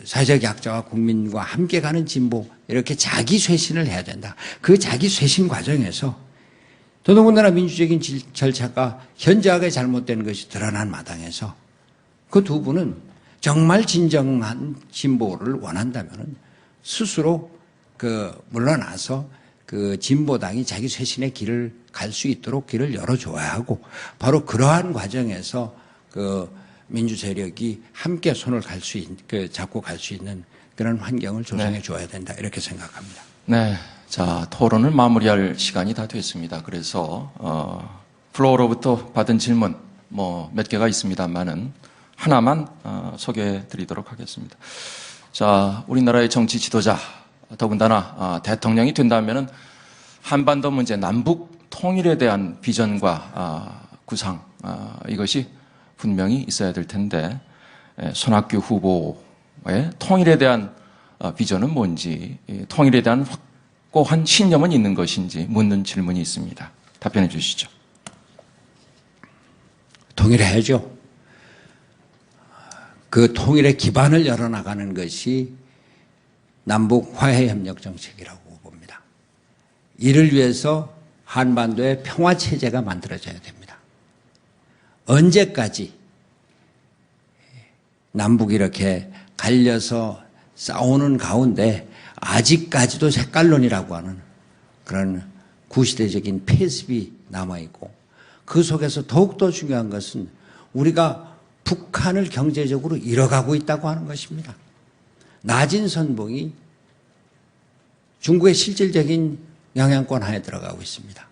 사회적 약자와 국민과 함께 가는 진보, 이렇게 자기 쇄신을 해야 된다. 그 자기 쇄신 과정에서 더더군다나 민주적인 절차가 현저하게 잘못된 것이 드러난 마당에서 그 두 분은 정말 진정한 진보를 원한다면 스스로 물러나서 그 진보당이 자기 쇄신의 길을 갈 수 있도록 길을 열어줘야 하고 바로 그러한 과정에서 그 민주 세력이 함께 손을 잡고 갈 수 있는 그런 환경을 조성해 줘야 된다 이렇게 생각합니다. 네. 자, 토론을 마무리할 시간이 다 됐습니다. 그래서 플로어로부터 받은 질문 몇 개가 있습니다만은 하나만 소개해 드리도록 하겠습니다. 자, 우리나라의 정치 지도자 더군다나 대통령이 된다면은 한반도 문제 남북 통일에 대한 비전과 구상 이것이 분명히 있어야 될 텐데 손학규 후보의 통일에 대한 비전은 뭔지 통일에 대한 확고한 신념은 있는 것인지 묻는 질문이 있습니다. 답변해 주시죠. 통일해야죠. 그 통일의 기반을 열어나가는 것이 남북 화해협력 정책이라고 봅니다. 이를 위해서 한반도의 평화체제가 만들어져야 됩니다. 언제까지 남북이 이렇게 갈려서 싸우는 가운데 아직까지도 색깔론이라고 하는 그런 구시대적인 폐습이 남아있고 그 속에서 더욱더 중요한 것은 우리가 북한을 경제적으로 잃어가고 있다고 하는 것입니다. 낮은 선봉이 중국의 실질적인 영향권 하에 들어가고 있습니다.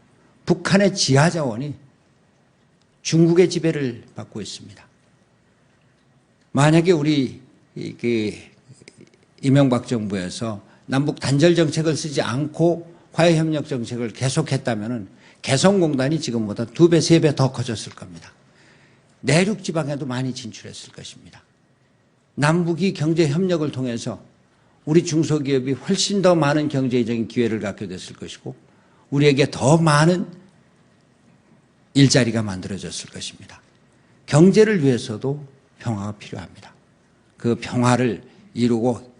북한의 지하 자원이 중국의 지배를 받고 있습니다. 만약에 우리 이명박 정부에서 남북 단절 정책을 쓰지 않고 화해협력 정책을 계속했다면 개성공단이 지금보다 2배, 3배 더 커졌을 겁니다. 내륙 지방에도 많이 진출했을 것입니다. 남북이 경제협력을 통해서 우리 중소기업이 훨씬 더 많은 경제적인 기회를 갖게 됐을 것이고 우리에게 더 많은 일자리가 만들어졌을 것입니다. 경제를 위해서도 평화가 필요합니다. 그 평화를 이루고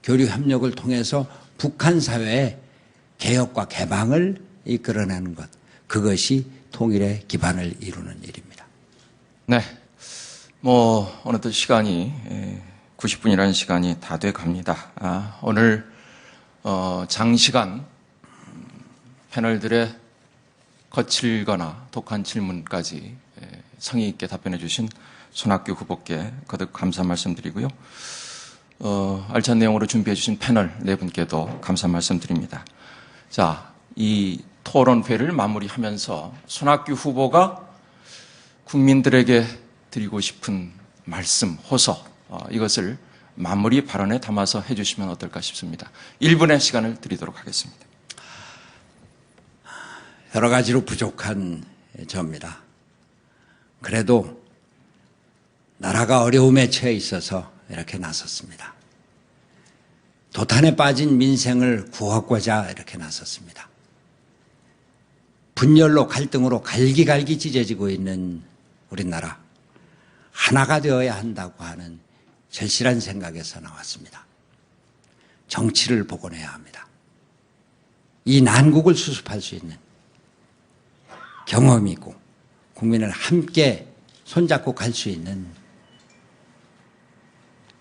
교류 협력을 통해서 북한 사회의 개혁과 개방을 이끌어내는 것, 그것이 통일의 기반을 이루는 일입니다. 네. 어느덧 시간이 90분이라는 시간이 다 돼 갑니다. 오늘 장시간 패널들의 거칠거나 독한 질문까지 성의 있게 답변해 주신 손학규 후보께 거듭 감사 말씀드리고요. 알찬 내용으로 준비해 주신 패널 네 분께도 감사 말씀드립니다. 자, 이 토론회를 마무리하면서 손학규 후보가 국민들에게 드리고 싶은 말씀, 호소, 이것을 마무리 발언에 담아서 해주시면 어떨까 싶습니다. 1분의 시간을 드리도록 하겠습니다. 여러 가지로 부족한 저입니다. 그래도 나라가 어려움에 처해 있어서 이렇게 나섰습니다. 도탄에 빠진 민생을 구하고자 이렇게 나섰습니다. 분열로 갈등으로 갈기갈기 찢어지고 있는 우리나라, 하나가 되어야 한다고 하는 절실한 생각에서 나왔습니다. 정치를 복원해야 합니다. 이 난국을 수습할 수 있는 경험이고 국민을 함께 손잡고 갈 수 있는,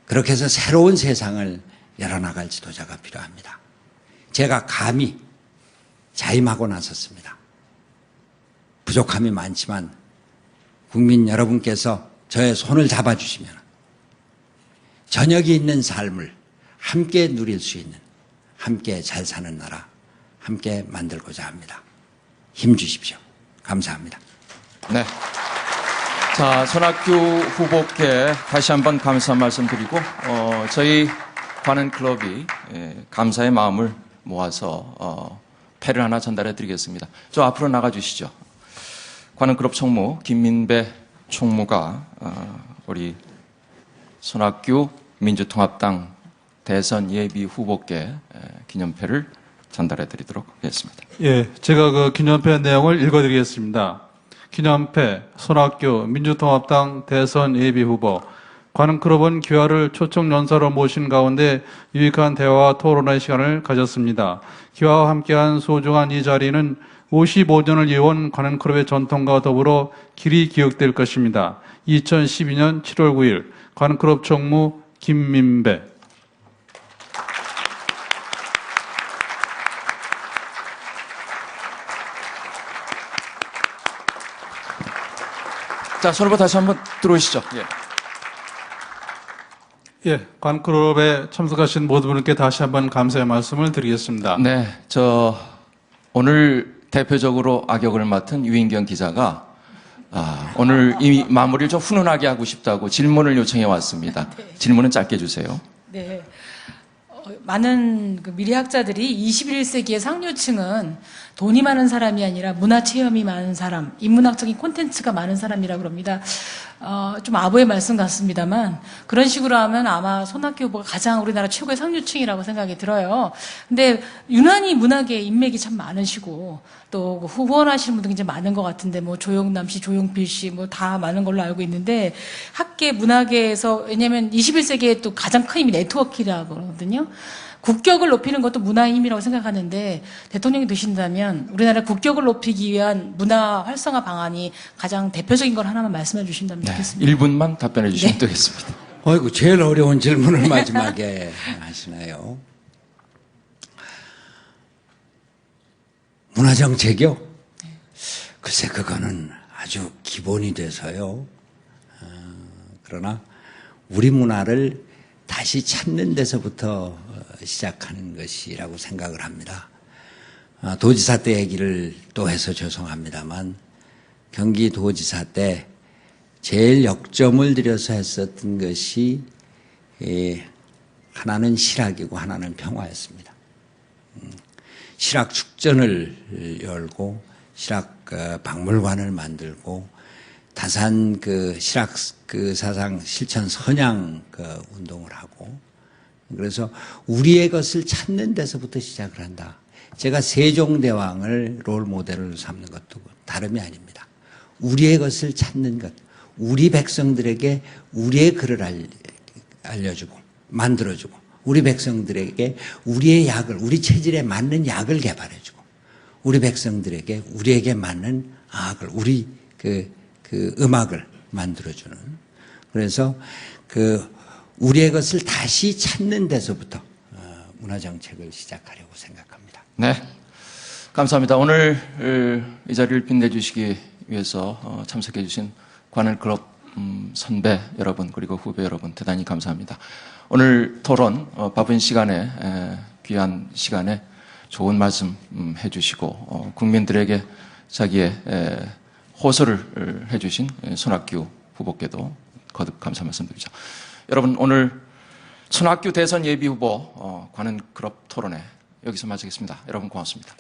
그렇게 해서 새로운 세상을 열어나갈 지도자가 필요합니다. 제가 감히 자임하고 나섰습니다. 부족함이 많지만 국민 여러분께서 저의 손을 잡아주시면 저녁이 있는 삶을 함께 누릴 수 있는, 함께 잘 사는 나라 함께 만들고자 합니다. 힘 주십시오. 감사합니다. 네. 자, 손학규 후보께 다시 한번 감사 말씀드리고, 저희 관현클럽이 감사의 마음을 모아서 패를 하나 전달해 드리겠습니다. 저 앞으로 나가 주시죠. 관현클럽 총무 김민배 총무가 우리 손학규 민주통합당 대선 예비 후보께 기념패를 전달해 드리도록 하겠습니다. 예, 제가 그 기념패 내용을 읽어드리겠습니다. 기념패 손학규 민주통합당 대선 예비 후보. 관현클럽은 귀하를 초청 연사로 모신 가운데 유익한 대화와 토론의 시간을 가졌습니다. 귀하와 함께한 소중한 이 자리는 55년을 이어온 관현클럽의 전통과 더불어 길이 기억될 것입니다. 2012년 7월 9일 관현클럽 총무 김민배. 자, 손으로 다시 한번 들어오시죠. 예, 관클럽에 참석하신 모든 분께 다시 한번 감사의 말씀을 드리겠습니다. 네, 오늘 대표적으로 악역을 맡은 유인경 기자가 오늘 이 마무리를 좀 훈훈하게 하고 싶다고 질문을 요청해 왔습니다. 질문은 짧게 주세요. 네. 많은 미래학자들이 21세기의 상류층은 돈이 많은 사람이 아니라 문화 체험이 많은 사람, 인문학적인 콘텐츠가 많은 사람이라고 그럽니다. 좀 아부의 말씀 같습니다만 그런 식으로 하면 아마 손학규 후보가 가장 우리나라 최고의 상류층이라고 생각이 들어요. 근데 유난히 문학에 인맥이 참 많으시고 또 후원하시는 분도 굉장히 많은 것 같은데 뭐 조영남 씨, 조용필 씨 뭐 다 많은 걸로 알고 있는데 학계 문학계에서, 왜냐하면 21세기에 또 가장 큰 힘이 네트워크라고 그러거든요. 국격을 높이는 것도 문화의 힘이라고 생각하는데 대통령이 되신다면 우리나라 국격을 높이기 위한 문화 활성화 방안이 가장 대표적인 걸 하나만 말씀해 주신다면 좋겠습니다. 1분만 답변해 주시면 되겠습니다. 어이구, 제일 어려운 질문을 마지막에 하시나요? 문화정책이요? 글쎄, 그거는 아주 기본이 돼서요. 그러나 우리 문화를 다시 찾는 데서부터 시작하는 것이라고 생각을 합니다. 도지사 때 얘기를 또 해서 죄송합니다만 경기도지사 때 제일 역점을 들여서 했었던 것이 하나는 실학이고 하나는 평화였습니다. 실학 축전을 열고 실학 박물관을 만들고 다산 그 실학 그 사상 실천 선양 운동을 하고 그래서 우리의 것을 찾는 데서부터 시작을 한다. 제가 세종대왕을 롤 모델로 삼는 것도 다름이 아닙니다. 우리의 것을 찾는 것, 우리 백성들에게 우리의 글을 알려주고 만들어주고 우리 백성들에게 우리의 약을 우리 체질에 맞는 약을 개발해주고 우리 백성들에게 우리에게 맞는 악을 우리 그 음악을 만들어주는 그래서 우리의 것을 다시 찾는 데서부터 문화정책을 시작하려고 생각합니다. 네, 감사합니다. 오늘 이 자리를 빛내주시기 위해서 참석해주신 관현클럽 선배 여러분 그리고 후배 여러분 대단히 감사합니다. 오늘 토론 바쁜 시간에 귀한 시간에 좋은 말씀 해주시고 국민들에게 자기의 호소를 해주신 손학규 후보께도 거듭 감사 말씀드리죠. 여러분 오늘 손학규 대선 예비후보 관현클럽 토론회 여기서 마치겠습니다. 여러분 고맙습니다.